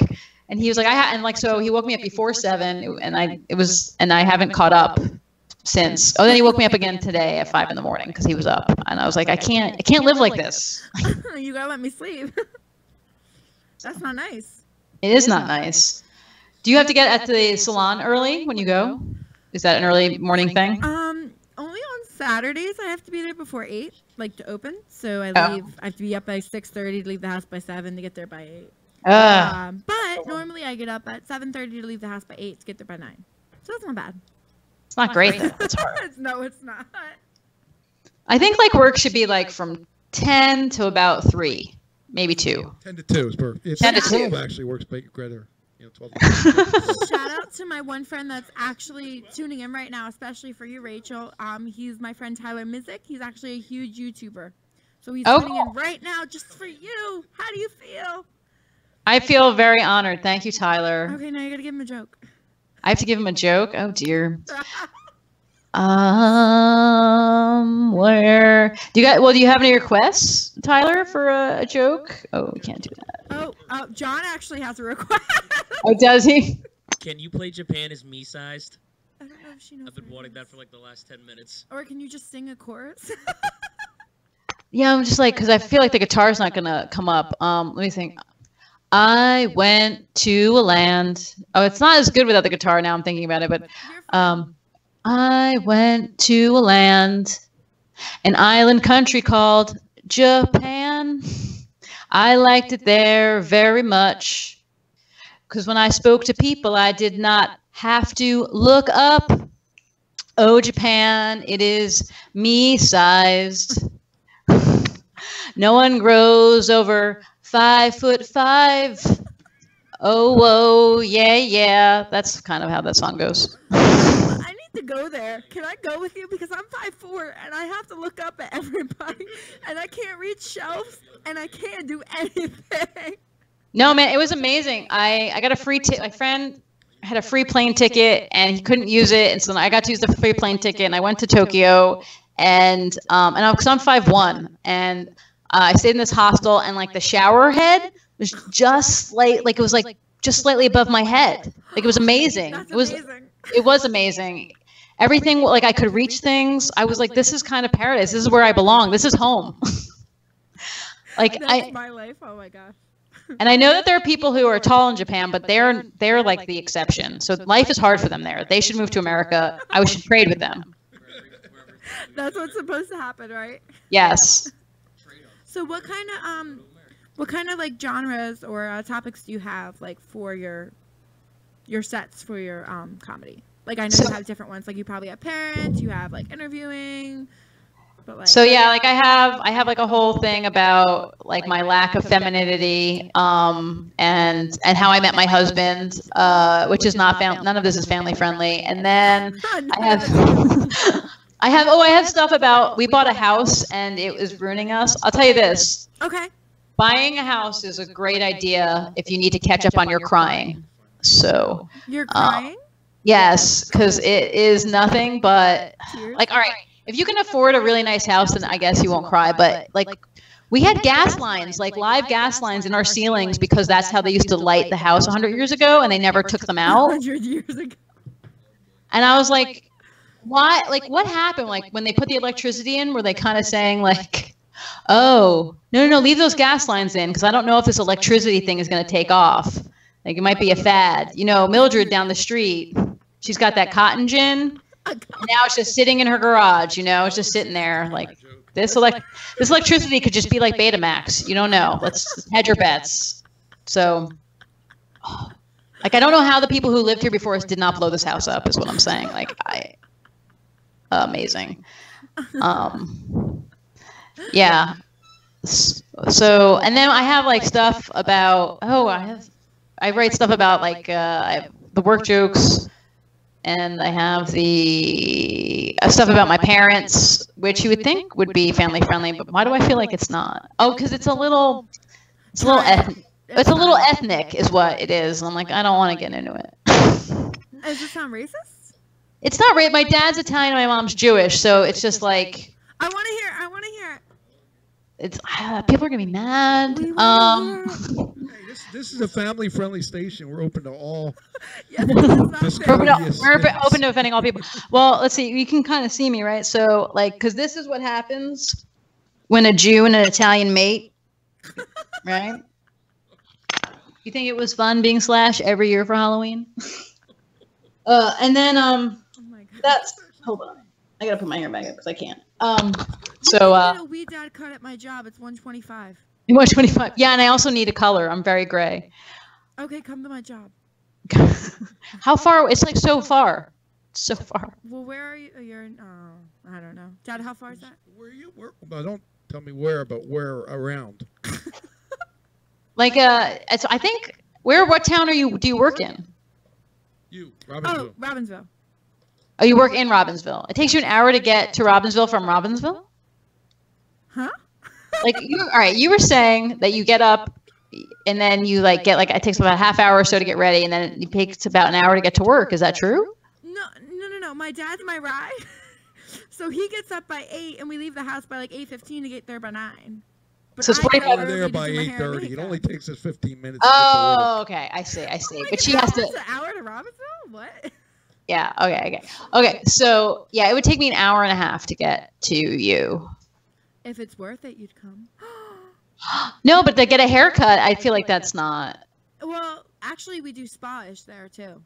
And he was like, so he woke me up before 7, and I haven't caught up since. Oh, then he woke me up again today at 5 a.m. because he was up, and I was like, I can't live like this. You gotta let me sleep. That's not nice. It is not nice. Do you have to get at the salon early when you go? Is that an early morning thing? Only on Saturdays I have to be there before 8, like to open. So I Oh. leave. I have to be up by 6:30 to leave the house by 7 to get there by 8. But normally I get up at 7:30 to leave the house by 8 to get there by 9. So that's not bad. It's not great though. It's hard. No, it's not. I think like work should be like from 10 to about 3, maybe 2. 10 to 2 is perfect. It's 10 to 12 2. actually works better. 12 to Shout out to my one friend that's actually tuning in right now, especially for you, Rachel. He's my friend Tyler Mizik. He's actually a huge YouTuber. So he's tuning in right now just for you. How do you feel? I feel very honored. Thank you, Tyler. Okay, now you gotta give him a joke. I have to give him a joke? Oh, dear. Where do you have any requests, Tyler, for a joke? Oh, we can't do that. Oh, John actually has a request. Oh, does he? Can you play Japan as me-sized? I don't know if she knows. I've been what it wanting that is. for like the last 10 minutes. Or can you just sing a chorus? Yeah, I'm just like, because I feel like the guitar's not gonna come up. Let me think. I went to a land. Oh, it's not as good without the guitar now. I'm thinking about it, but I went to a land, an island country called Japan. I liked it there very much, because when I spoke to people, I did not have to look up. Oh, Japan, it is me-sized. No one grows over 5'5". Oh, yeah, yeah. That's kind of how that song goes. I need to go there. Can I go with you? Because I'm 5'4" and I have to look up at everybody, and I can't reach shelves, and I can't do anything. No, man, it was amazing. I got a free ticket. My friend had a free plane ticket, and he couldn't use it, and so I got to use the free plane ticket, and I went to Tokyo, and because I'm 5'1", and I stayed in this hostel, and like the shower head was just like it was like just slightly above my head. Like it was amazing. That's It was amazing. Everything, like I could reach things. I was like, this is kind of paradise. This is where I belong. This is home. That's my life. Oh my gosh. And I know that there are people who are tall in Japan, but they're like the exception. So life is hard for them there. They should move to America. I should trade with them. That's what's supposed to happen, right? Yes. So what kind of like genres or topics do you have like for your sets for your comedy? Like I know you have different ones. Like you probably have parents, you have like interviewing. But like, So yeah, like I have like a whole thing about like my lack of femininity, and how I met my husband, which is not none of this is family friendly. And then I have stuff about we bought a house and it was ruining us. I'll tell you this. Okay. Buying a house is a great idea if you need to catch up on your crying. So You're crying? yes, because it is nothing but Tears? like, all right, if you can afford a really nice house, then I guess you won't cry. But like we had gas lines, like live gas lines in our ceilings because that's how they used to light the house 100 years ago, and they never took them out. 100 years ago. And I was like, why? Like, what happened? Like, when they put the electricity in, were they kind of saying, like, oh, no, leave those gas lines in because I don't know if this electricity thing is going to take off. Like, it might be a fad. You know, Mildred down the street, she's got that cotton gin. And now it's just sitting in her garage, you know, it's just sitting there. Like, this electricity could just be like Betamax. You don't know. Let's hedge your bets. So, like, I don't know how the people who lived here before us did not blow this house up, is what I'm saying. Like, amazing. Yeah. So, and then I have like stuff about, I write stuff about like the work jokes, and I have the stuff about my parents, which you would think would be family friendly, but why do I feel like it's not? Oh, because it's a little ethnic. It's a little ethnic, is what it is. And I'm like, I don't want to get into it. Does it sound racist? It's not right. My dad's Italian, my mom's Jewish, so it's just like. I want to hear it. It's people are gonna be mad. Hey, this is a family-friendly station. We're open to all. Yes, We're open to offending all people. Well, let's see. You can kind of see me, right? So, like, because this is what happens when a Jew and an Italian mate, right? You think it was fun being Slash every year for Halloween? And then Oh my That's hold on. I gotta put my hair back up because I can't. You can get a wee dad cut at my job. It's $125. 125. Yeah, and I also need a color. I'm very gray. Okay, come to my job. How far? It's like so far. So far. Well, where are you? You're in. Oh, I don't know. Dad, how far is that? Where you? Where? Well, don't tell me where, but where around? Like it's, I think. What town do you work in? You, Oh, Robbinsville. Robbinsville. Oh, you work in Robbinsville. It takes you an hour to get to Robbinsville from Robbinsville? Huh? Like all right, you were saying that you get up and then you like get like it takes about a half hour or so to get ready and then it takes about an hour to get to work. Is that true? No. My dad's my ride. So he gets up by 8 and we leave the house by like 8:15 to get there by 9. But So it's 45 We're there by 8:30. It only takes us 15 minutes. Oh, okay. I see. But she has to. It's an hour to Robbinsville? What? Yeah. Okay. So yeah, it would take me an hour and a half to get to you. If it's worth it, you'd come. No, but to get a haircut, I feel like that's not. Well, actually, we do spa-ish there too.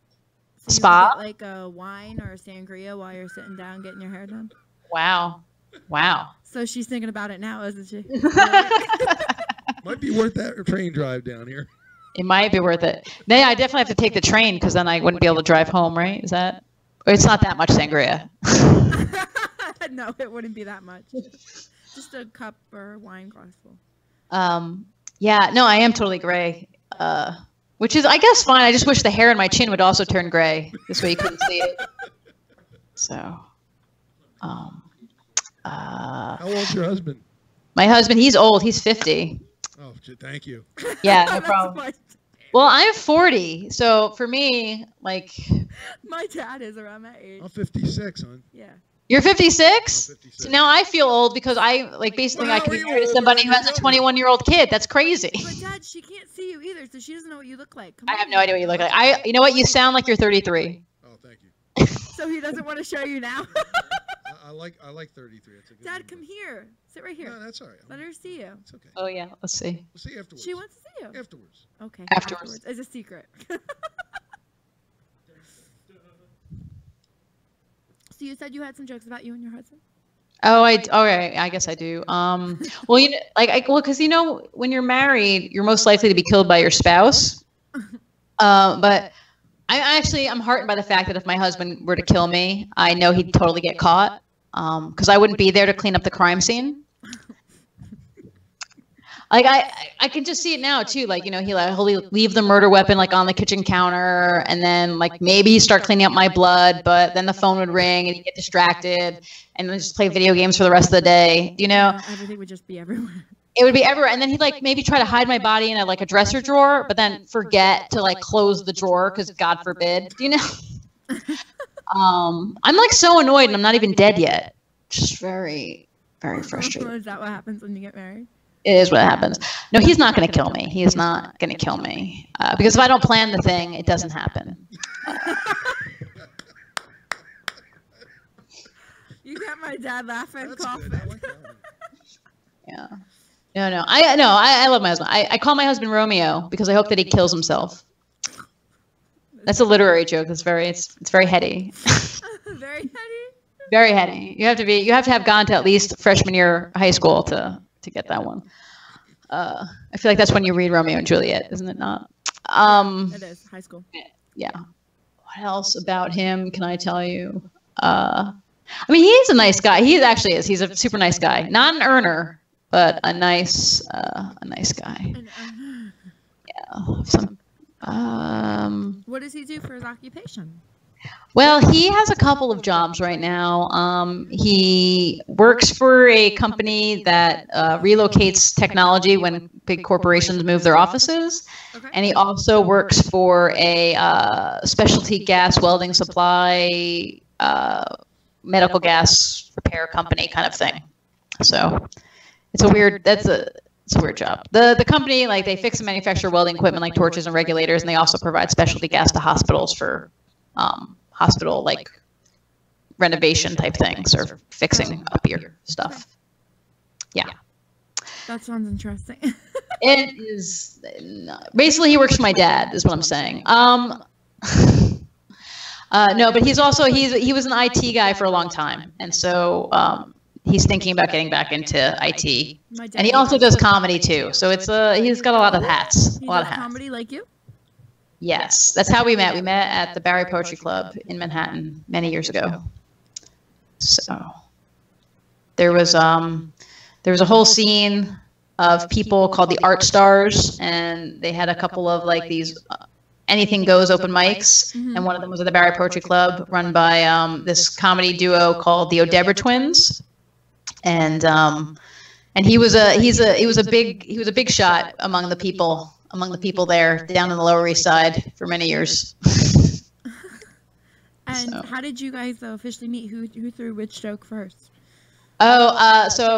So Spa? You get like a wine or a sangria while you're sitting down getting your hair done. Wow. So she's thinking about it now, isn't she? Might be worth that train drive down here. It might be worth it. No, I definitely have to take the train because then I wouldn't be able to drive home, right? Is that? Or it's not that much sangria. No, it wouldn't be that much. Just a cup or wine glass full. Yeah, no, I am totally gray. Which is, I guess, fine. I just wish the hair in my chin would also turn gray. This way you couldn't see it. So, How old's your husband? my husband, he's old. He's 50. Oh, thank you. Yeah, no problem. Well, I'm 40, so for me, like, My dad is around that age. I'm 56, hon. Yeah. you're 56? I'm 56. So now I feel old because I, like, basically I could be married to somebody who has a 21-year-old kid. That's crazy. But Dad, she can't see you either, so she doesn't know what you look like. Come I on. have no idea what you look like. You know what? You sound like you're 33. Oh, thank you. So he doesn't want to show you now. I like 33. It's a good Dad, number. come here. Sit right here. No, that's all right. Let her see you. It's okay. Oh, yeah. Let's see. We'll see afterwards. She wants to see you. Afterwards. Okay. Afterwards. As a secret. So you said you had some jokes about you and your husband? Oh, okay. I guess I do. Well, you know, because you know, when you're married, you're most likely to be killed by your spouse. But I'm heartened by the fact that if my husband were to kill me, I know he'd totally get caught. Because I wouldn't be there to clean up the crime scene. Like I can just see it now too. Like, you know, he'll leave the murder weapon like on the kitchen counter, and then like maybe he'd start cleaning up my blood, but then the phone would ring and he'd get distracted, and then just play video games for the rest of the day. You know, Everything would just be everywhere. it would be everywhere, and then he'd like maybe try to hide my body in a dresser drawer, but then forget to like close the drawer because God forbid. You know, I'm like so annoyed, and I'm not even dead yet. Just very, very frustrated. Is that what happens when you get married? It is what happens. No, he's not going to kill me. He is not going to kill me. Because if I don't plan the thing, it doesn't happen. You got my dad laughing, That's coughing. good. I like that one. Yeah. No. I love my husband. I call my husband Romeo because I hope that he kills himself. That's a literary joke. It's very heady. Very heady. Very heady. You have to have gone to at least freshman year high school to get that one. I feel like that's when you read Romeo and Juliet, isn't it not? It is high school. Yeah. What else about him can I tell you? I mean, he's a nice guy. He actually is. He's a super nice guy. Not an earner, but a nice guy. Yeah. What does he do for his occupation? Well, he has a couple of jobs right now. He works for a company that relocates technology when big corporations move their offices. Okay. And he also works for a specialty gas welding supply, medical gas repair company kind of thing. So it's a weird job. The company, like, they fix and manufacture welding equipment like torches and regulators, and they also provide specialty gas to hospitals for hospital like renovation type things or fixing up your stuff. Yeah. That sounds interesting. It is basically he works for my dad is what I'm saying. No, but he was an IT guy for a long time, and so he's thinking about getting back into IT. And he also does comedy too. So he's got a lot of hats. He A lot does of hats. comedy like you? Yes, that's how we met. We met at the Barry Poetry Club in Manhattan many years ago. So there was a whole scene of people called the Art Stars, and they had a couple of like these anything goes open mics, and one of them was at the Barry Poetry Club, run by this comedy duo called the O'Debra Twins, and he was a big shot among the people there down on the Lower East Side for many years. And how did you guys officially meet? Who threw which joke first? So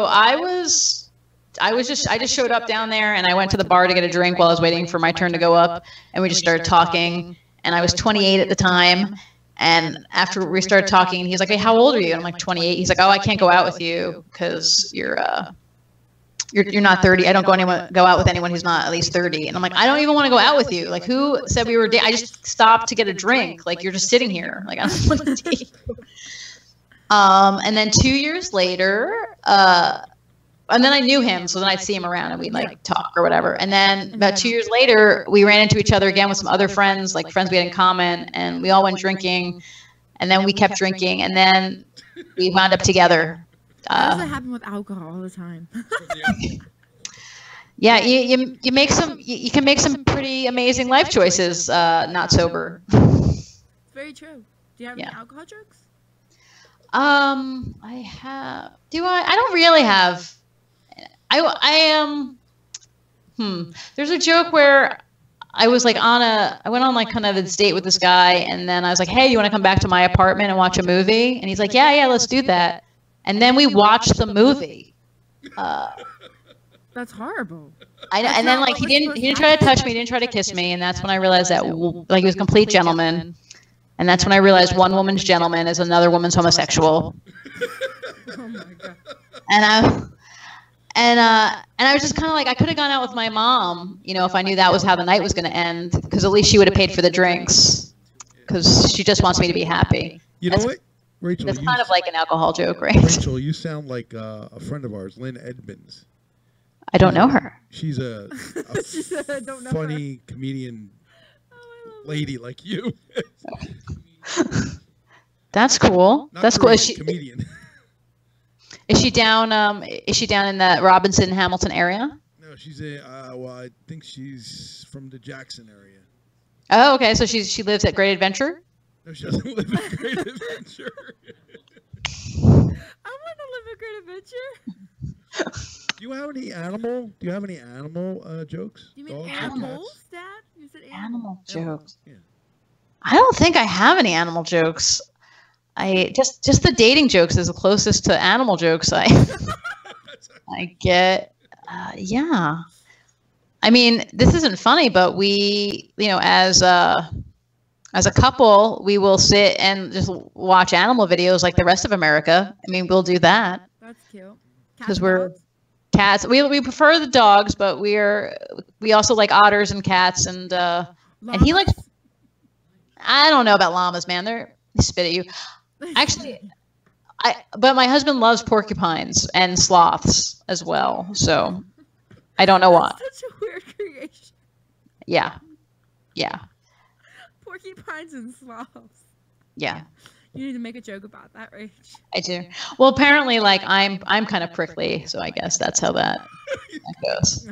I just showed up down there, and I went to the bar to get a drink while I was waiting for my turn to go up, and we just started talking. And I was 28 at the time, and after we started talking, he's like, "Hey, how old are you?" And I'm like, 28. He's like, "Oh, I can't go out with you because you're not 30. I don't go out with anyone who's not at least 30." And I'm like, "I don't even want to go out with you. Like, who said we were I just stopped to get a drink. Like, you're just sitting here. Like, I don't want to date you." And then 2 years later, and then I knew him, so then I'd see him around and we'd like talk or whatever. And then about 2 years later, we ran into each other again with some other friends, like friends we had in common, and we all went drinking. And then we kept drinking, and then we wound up together. How does that happen with alcohol all the time? Yeah, you can make some pretty amazing life choices not sober. It's very true. Do you have any alcohol jokes? I have. Do I? I don't really have. There's a joke where I was like I went on like kind of this date with this guy, and then I was like, "Hey, you want to come back to my apartment and watch a movie?" And he's like, "Yeah, let's do that." And then we watched the movie. That's horrible. And then like he didn't try to touch me, he didn't try to kiss me, and that's when I realized that like he was a complete gentleman. And that's when I realized one woman's gentleman is another woman's homosexual. Oh my god. And I was just kind of like, I could have gone out with my mom, if I knew that was how the night was going to end, because at least she would have paid for the drinks, because she just wants me to be happy. You know what, Rachel? That's kind of like an alcohol joke, right? Rachel, you sound like a friend of ours, Lynn Edmonds. I don't know her. She's a funny comedian lady like you. That's cool. Not That's cool. Is comedian. Is she down in the Robinson Hamilton area? No, she's I think she's from the Jackson area. Oh, okay. So she lives at Great Adventure? No, she doesn't live at Great Adventure. I want to live at Great Adventure. Do you have any animal jokes? Do you mean Dogs, animals, cats? Dad? You said Animal jokes. Yeah. I don't think I have any animal jokes. I just the dating jokes is the closest to animal jokes I get. Yeah. I mean, this isn't funny, but we, as a couple, we will sit and just watch animal videos like the rest of America. I mean, we'll do that. That's cute. Because we're cats. We prefer the dogs, but we also like otters and cats, and he likes. I don't know about llamas, man. They spit at you. Actually, but my husband loves porcupines and sloths as well. So I don't know why. That's such a weird creation. Yeah. Porcupines and sloths. Yeah. You need to make a joke about that, Rach. I do. Well, apparently, like I'm kind of prickly, so I guess that's how that goes.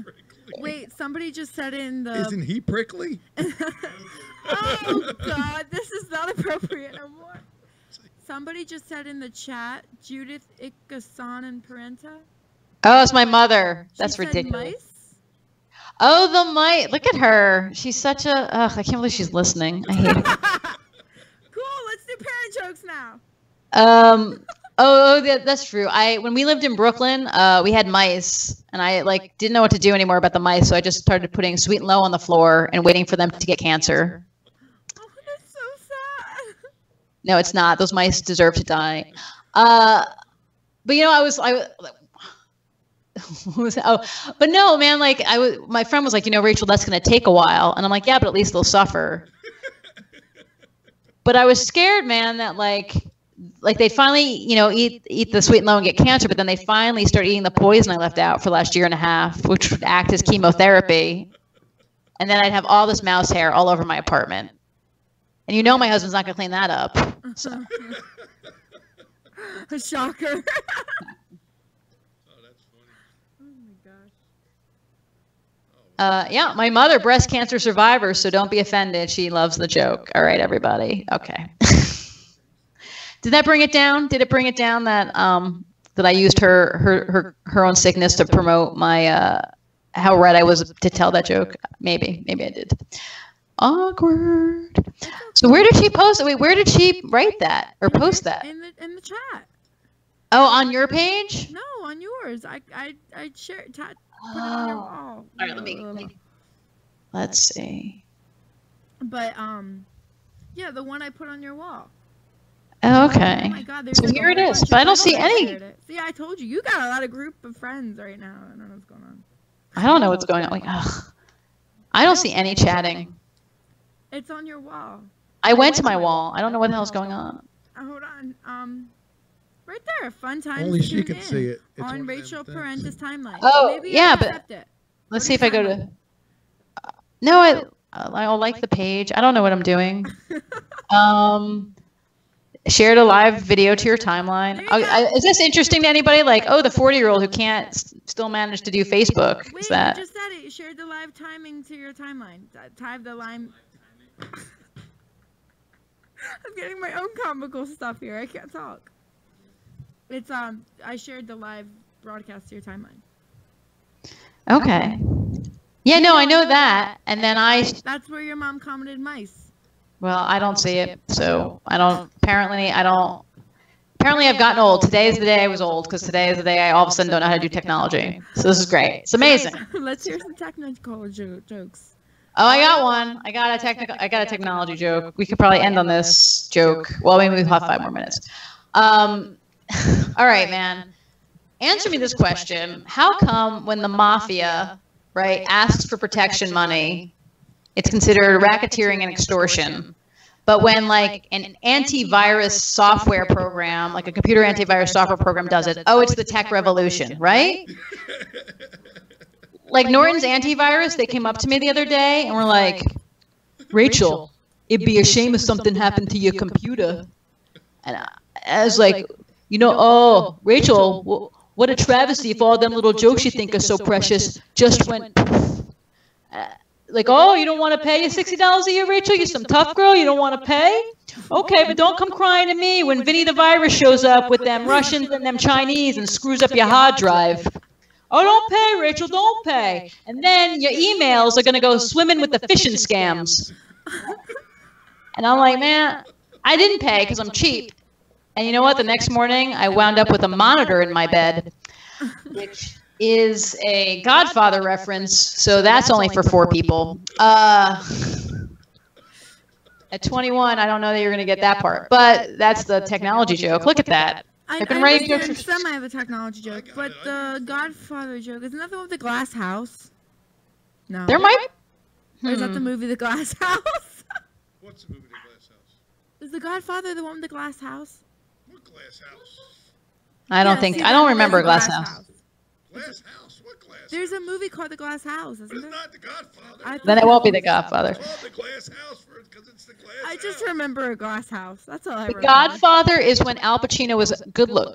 Wait, somebody just said in the. Isn't he prickly? Oh God, this is not appropriate no more. Somebody just said in the chat, Judith Ikasan Parenta. Oh, it's my mother. That's She said ridiculous. mice? Oh, the mice. Look at her. She's such a. Ugh, I can't believe she's listening. I hate it. Cool. Let's do parent jokes now. That's true. When we lived in Brooklyn, we had mice, and I didn't know what to do anymore about the mice, so I just started putting Sweet and Low on the floor and waiting for them to get cancer. Oh, that's so sad. No, it's not. Those mice deserve to die. But but no, man. My friend was like, Rachel, that's gonna take a while, and I'm like, yeah, but at least they'll suffer. But I was scared, man, that like they'd finally, eat the sweet and low and get cancer, but then they finally start eating the poison I left out for the last year and a half, which would act as chemotherapy. And then I'd have all this mouse hair all over my apartment. And my husband's not going to clean that up. So. A shocker. Oh, that's funny. Oh my gosh. Yeah, my mother, breast cancer survivor, so don't be offended. She loves the joke. All right, everybody. Okay. Did that bring it down? Did it bring it down that that I used her own sickness to promote my how right I was to tell that joke? Maybe I did. Awkward. So where did she post it? Wait, where did she write that or post that? In the chat. Oh, on your page? No, on yours. I shared. Put it on your wall. All right, let me. Let's see. But yeah, the one I put on your wall. Oh, okay. Oh my God, there's So like a here it whole is, bunch but of I don't see people that any. shared it. See, I told you, you got a lot of group of friends right now. I don't know what's going on. I don't know what's going on. Like, ugh. I don't see any chatting. It's on your wall. I went to my wall. I don't know what the hell's going on. Hold on. Right there, fun time. Only she can see it. It's one on of them Rachel things. Parenta's timeline. Oh, Maybe yeah, I but accept it. Let's see if I go to. No, I'll like the page. I don't know what I'm doing. Shared a live video to your timeline. Is this interesting to anybody? Like, oh, the 40-year-old who can't still manage to do Facebook. Wait, Is that? you just said it. You shared the live timing to your timeline. Type the line. I'm getting my own comical stuff here. I can't talk. It's I shared the live broadcast to your timeline. Okay. Yeah, no, I know that. And then That's where your mom commented mice. Well, I don't see it, so apparently I've gotten old. Today is the day I was old, because today is the day I all of a sudden don't know how to do technology. So this is great. It's amazing. Let's hear some technical jokes. Oh, I got one. I got a technology joke. We could probably end on this joke. Well, maybe we'll have 5 more minutes. All right, man. Answer me this question. How come when the mafia, right, asks for protection money, it's considered racketeering and extortion? But when like an antivirus software program, like a computer antivirus software program does it, oh, it's the tech revolution, right? Like Norton's antivirus, they came up to me the other day and were like, Rachel, it'd be a shame if something happened to your computer. And I was like, oh, Rachel, what a travesty if all them little jokes you think are so precious just went like, oh, you don't want to pay your $60 a year, Rachel? You're some tough girl. You don't want to pay? Okay, but don't come crying to me when Vinny the Virus shows up with them Russians and them Chinese and screws up your hard drive. Oh, don't pay, Rachel. Don't pay. And then your emails are going to go swimming with the phishing scams. And I'm like, man, I didn't pay because I'm cheap. And you know what? The next morning, I wound up with a monitor in my bed, which is a Godfather reference, so that's only for 4 people. At 21, I don't know that you're going to get that part, but that's the technology joke. Look at that. I've been writing jokes for some. I have a technology joke, but the Godfather joke, isn't that the one with the glass house? No. There might. Or is that the movie The Glass House? What's the movie The Glass House? Is the Godfather the one with the glass house? What glass house? I don't remember Glass House. Glass House? What glass house? There's a movie called The Glass House, But isn't it's there? not The Godfather. Then it won't be The Godfather. It's called The Glass House because it's the glass I just house. remember a glass house. That's all I The remember. Godfather is when Al Pacino was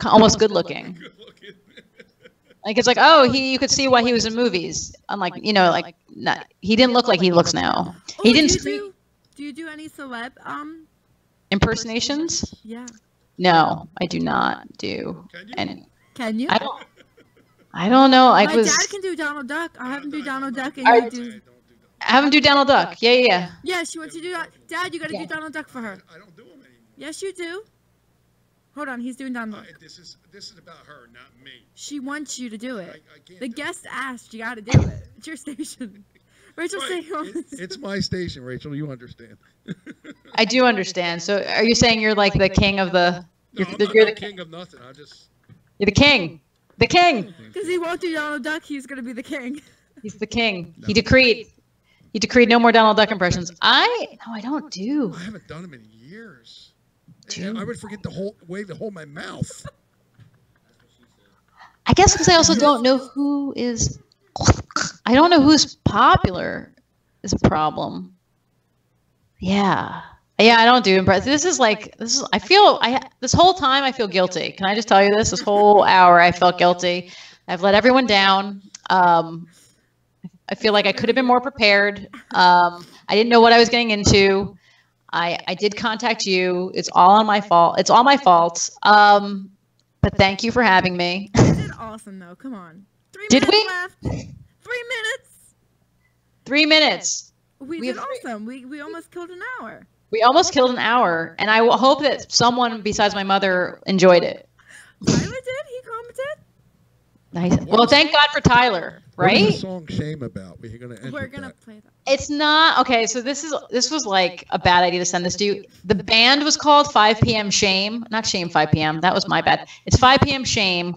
almost good looking. Good looking. Like it's like, oh, you could see why he was in movies. Unlike, he didn't look like he looks now. Oh, He didn't do you do any celeb impersonations. Yeah. No, I do not do. Can you? And Can you? I don't know. My dad can do Donald Duck. I'll have him do Donald Duck, and Alright. you do. Don't do that. Have him do Donald Duck. Yeah. Yeah, she wants you to do that. Dad, you got to do Donald Duck for her. I don't do them anymore. Yes, you do. Hold on, he's doing Donald Duck. This is about her, not me. She wants you to do I it. can't The do guest asked. You got to do it. It's your station. Rachel, Right. stay on. It's my station, Rachel. You understand. I do understand. So, are you saying you're like the king of the? No, You're, I'm the, not you're the the king of nothing. You're the king. The king. Because he won't do Donald Duck, he's going to be the king. He's the king. He decreed. He decreed no more Donald Duck impressions. I don't do. I haven't done them in years. Dude. I would forget the whole way to hold my mouth. I guess because I also don't know who is. I don't know who's popular. Is a problem. Yeah. I don't do impress. This is. This whole time I feel guilty. Can I just tell you this? This whole hour I felt guilty. I've let everyone down. I feel like I could have been more prepared. I didn't know what I was getting into. I did contact you. It's all on my fault. It's all my fault. But thank you for having me. You did awesome, though. Come on. 3 Did minutes we? left. 3 minutes. 3 minutes. We did awesome. We almost killed an hour. We almost killed an hour, and I hope that someone besides my mother enjoyed it. Tyler did. He commented. Nice. Well, thank God for Tyler, What is right? the song "Shame" about? We're gonna end We're with gonna that. play that. It's not okay. So this was like a bad idea to send this to you. The band was called 5 p.m. Shame, not Shame 5 p.m. That was my bad. It's 5 p.m. Shame ?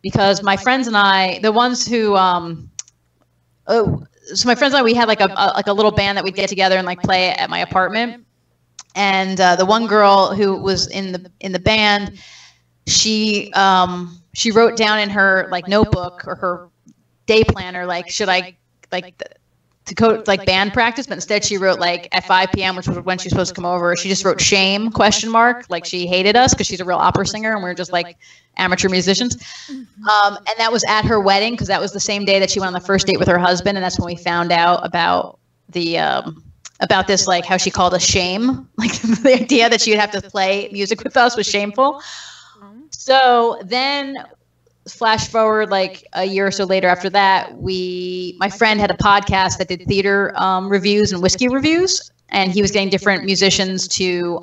Because my friends and I, the ones who so my friends and I, we had like a little band that we'd get together and like play at my apartment. And the one girl who was in the band, she wrote down in her like notebook or her day planner, like, should I like to go like band practice, but instead she wrote like at 5 p.m., which was when she was supposed to come over. She just wrote shame ? Like she hated us because she's a real opera singer and we are just like amateur musicians. And that was at her wedding because that was the same day that she went on the first date with her husband, and that's when we found out about the about this, like how she called us shame, like the idea that she would have to play music with us was shameful. So then flash forward like a year or so later after that, my friend had a podcast that did theater reviews and whiskey reviews, and he was getting different musicians to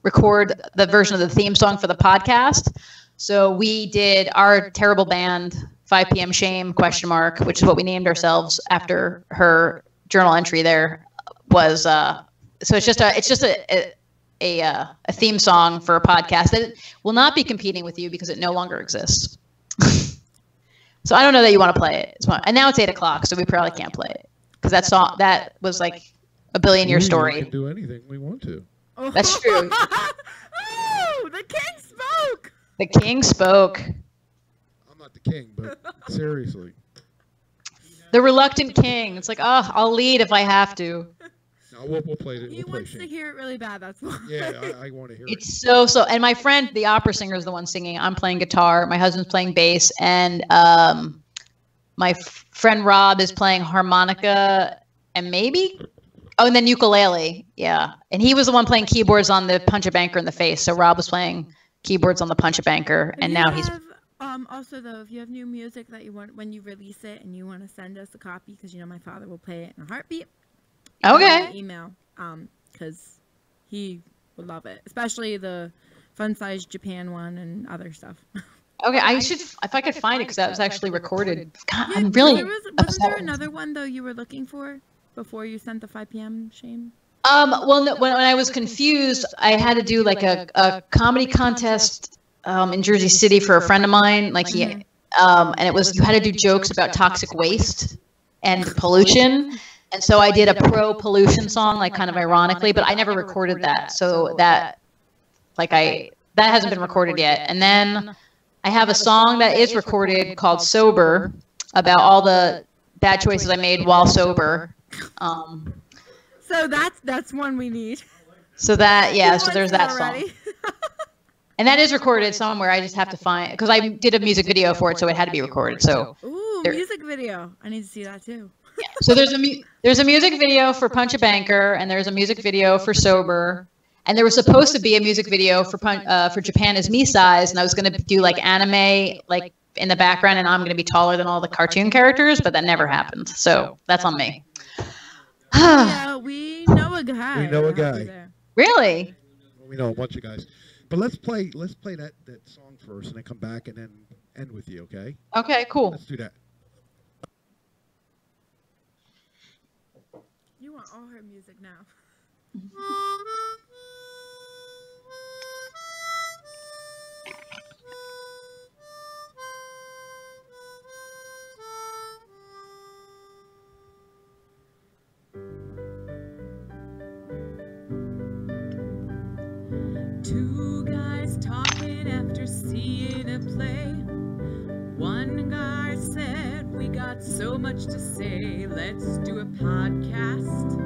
record the version of the theme song for the podcast. So we did our terrible band 5 p.m. Shame ? Which is what we named ourselves after her journal entry. There was so it's just a theme song for a podcast that will not be competing with you because it no longer exists. So I don't know that you want to play it. And now it's 8:00, so we probably can't play it because that was like a billion-year story. We can do anything we want to. That's true. Oh, the king spoke. The king spoke. I'm not the king, but seriously. The reluctant king. It's like, oh, I'll lead if I have to. No, we'll play it. He We'll play wants to Shame. hear it really bad. That's why. Yeah, I want to hear it. It's so. And my friend, the opera singer, is the one singing. I'm playing guitar. My husband's playing bass, and my friend Rob is playing harmonica and and then ukulele. Yeah, and he was the one playing keyboards on the Punch a Banker in the Face. So Rob was playing keyboards on the Punch a Banker, and now he's. Also, though, if you have new music that you want when you release it and you want to send us a copy, because my father will play it in a heartbeat. Okay. Email, because he would love it, especially the Fun Size Japan one and other stuff. Okay, I should if I could find it because that was actually recorded. God, Yeah, I'm really. wasn't there another one though you were looking for before you sent the 5 p.m. Shame? Well, no, when I was confused, I had to do like a comedy contest in Jersey City for a friend of mine. Like and it was you had to do jokes about toxic waste and pollution. And so I did a pro-pollution song, like kind of ironically, but I never recorded that. So that hasn't been recorded yet. And then I have a song that is recorded called Sober about all the bad choices I made while sober. So that's one we need. So that, yeah, so there's that already. song. And that is recorded somewhere. I just have to find, because I did a music video for it, so it had to be recorded. So Ooh, music video. I need to see that too. So there's a music video for Punch a Banker, and there's a music video for Sober, and there was supposed to be a music video for Japan is Me Size, and I was going to do like anime like in the background, and I'm going to be taller than all the cartoon characters, but that never happened. So that's on me. Yeah, we know a guy. We know a guy. Really? We know a bunch of guys. But let's play that song first, and then come back and then end with you, okay? Okay, cool. Let's do that. You want all her music now. seeing a play. One guy said, we got so much to say, let's do a podcast.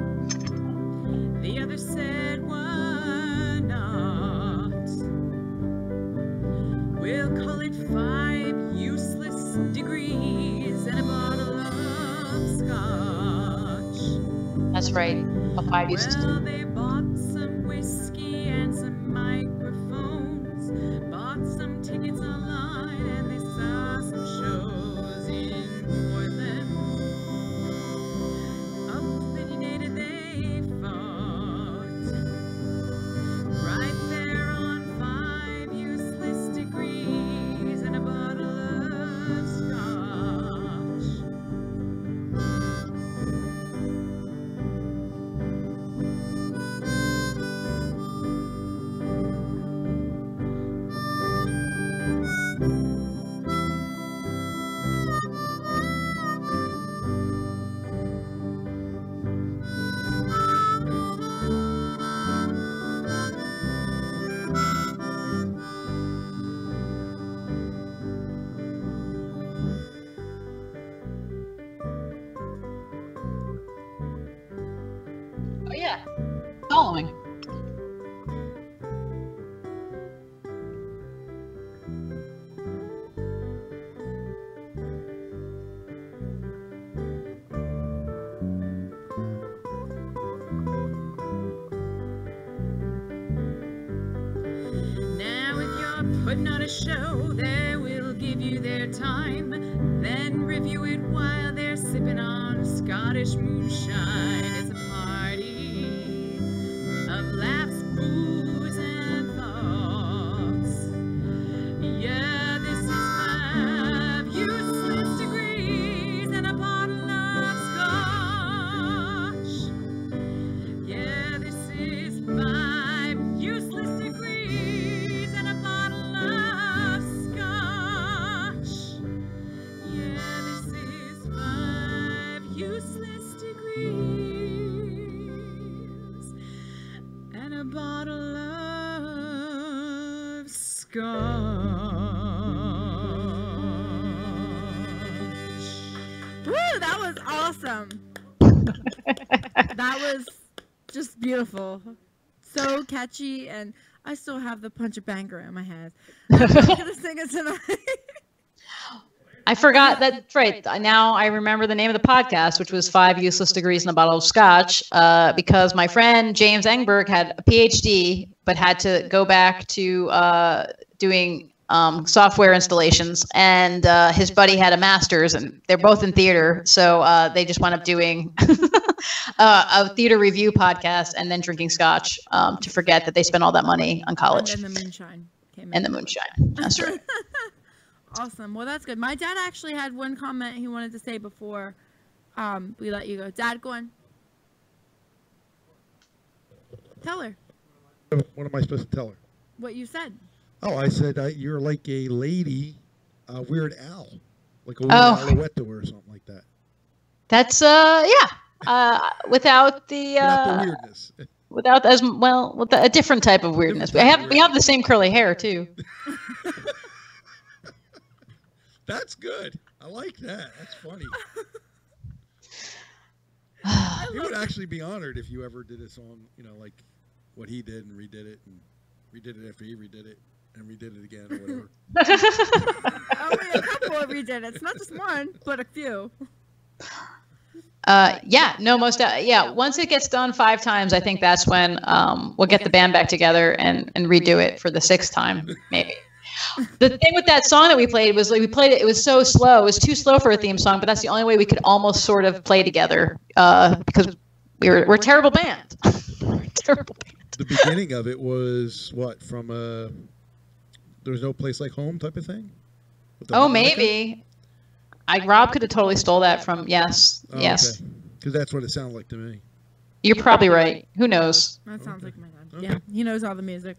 The other said, why not? We'll call it 5 useless degrees and a bottle of scotch. That's right. A 5 uses. Well, they bought some whiskey and some microphones, bought some tickets online, and they saw some shows in Portland. Opinionated they fought, right there on 5 useless degrees and a bottle of scotch. Oh yeah. Following. Now if you're putting on a show, they will give you their time, then review it while they're sipping on Scottish moonshine. It's a party of laughs, booze, and thoughts. Yeah, this is 5 useless degrees and a bottle of scotch. Yeah, this is 5 useless degrees and a bottle of scotch. Yeah, this is 5 useless degrees and a bottle of scotch. Woo, that was awesome. That was just beautiful. So catchy, and I still have the Punch a Banker in my head. I'm gonna sing it tonight. I forgot. That's right. Now I remember the name of the podcast, which was 5 Useless Degrees in a Bottle of Scotch, because my friend James Engberg had a PhD, but had to go back to doing software installations, and his buddy had a master's, and they're both in theater, so they just wound up doing a theater review podcast and then drinking scotch to forget that they spent all that money on college. And then the moonshine came in. And the moonshine. That's right. Awesome. Well, that's good. My dad actually had one comment he wanted to say before we let you go. Dad, go on. Tell her What am I supposed to tell her? what you said. Oh, I said you're like a lady, Weird Al, like a Weird Alouette to her or something like that. That's yeah. Without the Not the weirdness. without as well, with a different type of weirdness. We have the same curly hair too. That's good. I like that. That's funny. He would actually be honored if you ever did a song, like what he did and redid it after he redid it and redid it again or whatever. Only a couple of redid it. It's not just one, but a few. Once it gets done 5 times, I think that's when we'll get the band back together and redo it for the 6th time, maybe. The thing with that song that we played was like we played it. It was so slow. It was too slow for a theme song, but that's the only way we could almost sort of play together because we're a terrible band. Terrible band. The beginning of it was what from There's No Place Like Home type of thing. Oh, maybe. Rob could have totally stole that from yes. Because that's what it sounded like to me. You're probably right. Who knows? That sounds like my dad. Okay. Yeah, he knows all the music.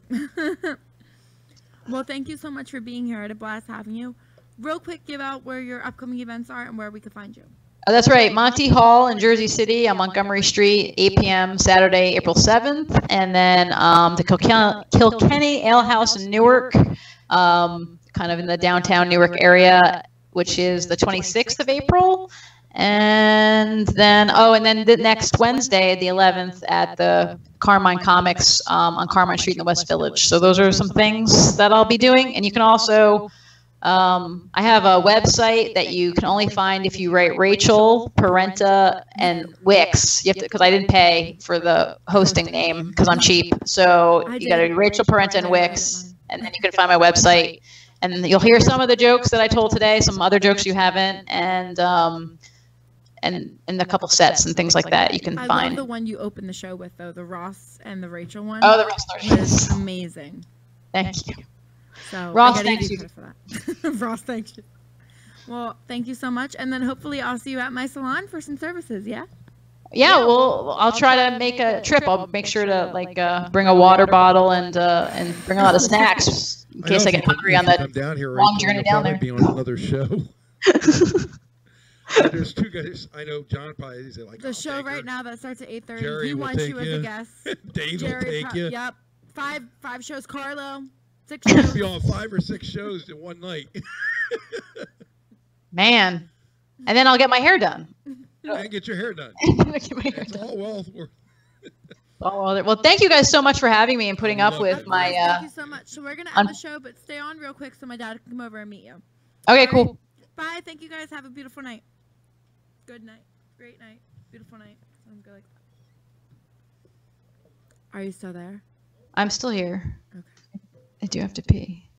Well, thank you so much for being here. I had a blast having you. Real quick, give out where your upcoming events are and where we can find you. Oh, that's right. Monty Hall in Jersey City on Montgomery Street, 8 p.m. Saturday, April 7th. And then the Kilkenny Ale House in Newark, kind of in the downtown Newark area, which is the 26th of April. And then the next Wednesday, the 11th, at the Carmine Comics on Carmine Street in the West Village. So those are some things that I'll be doing. And you can also, I have a website that you can only find if you write Rachel, Parenta, and Wix. You have to, because I didn't pay for the hosting name because I'm cheap. So you got to Rachel, Parenta, and Wix, and then you can find my website. And you'll hear some of the jokes that I told today, some other jokes you haven't, and a couple sets and things like that you can find. I love the one you opened the show with, though, the Ross and the Rachel one. Oh, the Ross and Rachel. Was amazing. Thank you. So Ross, I gotta thank give you credit for that. Ross, thank you. Well, thank you so much, and then hopefully I'll see you at my salon for some services. Yeah. Yeah, well, I'll try to make a trip. I'll make sure to bring a water bottle and bring a lot of snacks in case I get hungry on the long journey down there. Be on another show. There's two guys. I know John probably is like the show right now that starts at 8:30. Jerry He wants you as a guest. Dave Jerry will take you. Yep. Five shows. Carlo. 6 shows. Be on 5 or 6 shows in one night. Man, and then I'll get my hair done. And get your hair done. It's all well worth. Well, thank you guys so much for having me and putting up with my. Thank you so much. So we're gonna end the show, but stay on real quick so my dad can come over and meet you. Okay, cool. Bye. Thank you guys. Have a beautiful night. Good night. Great night. Beautiful night. Sounds good like that. Are you still there? I'm still here. Okay. I do have to pee.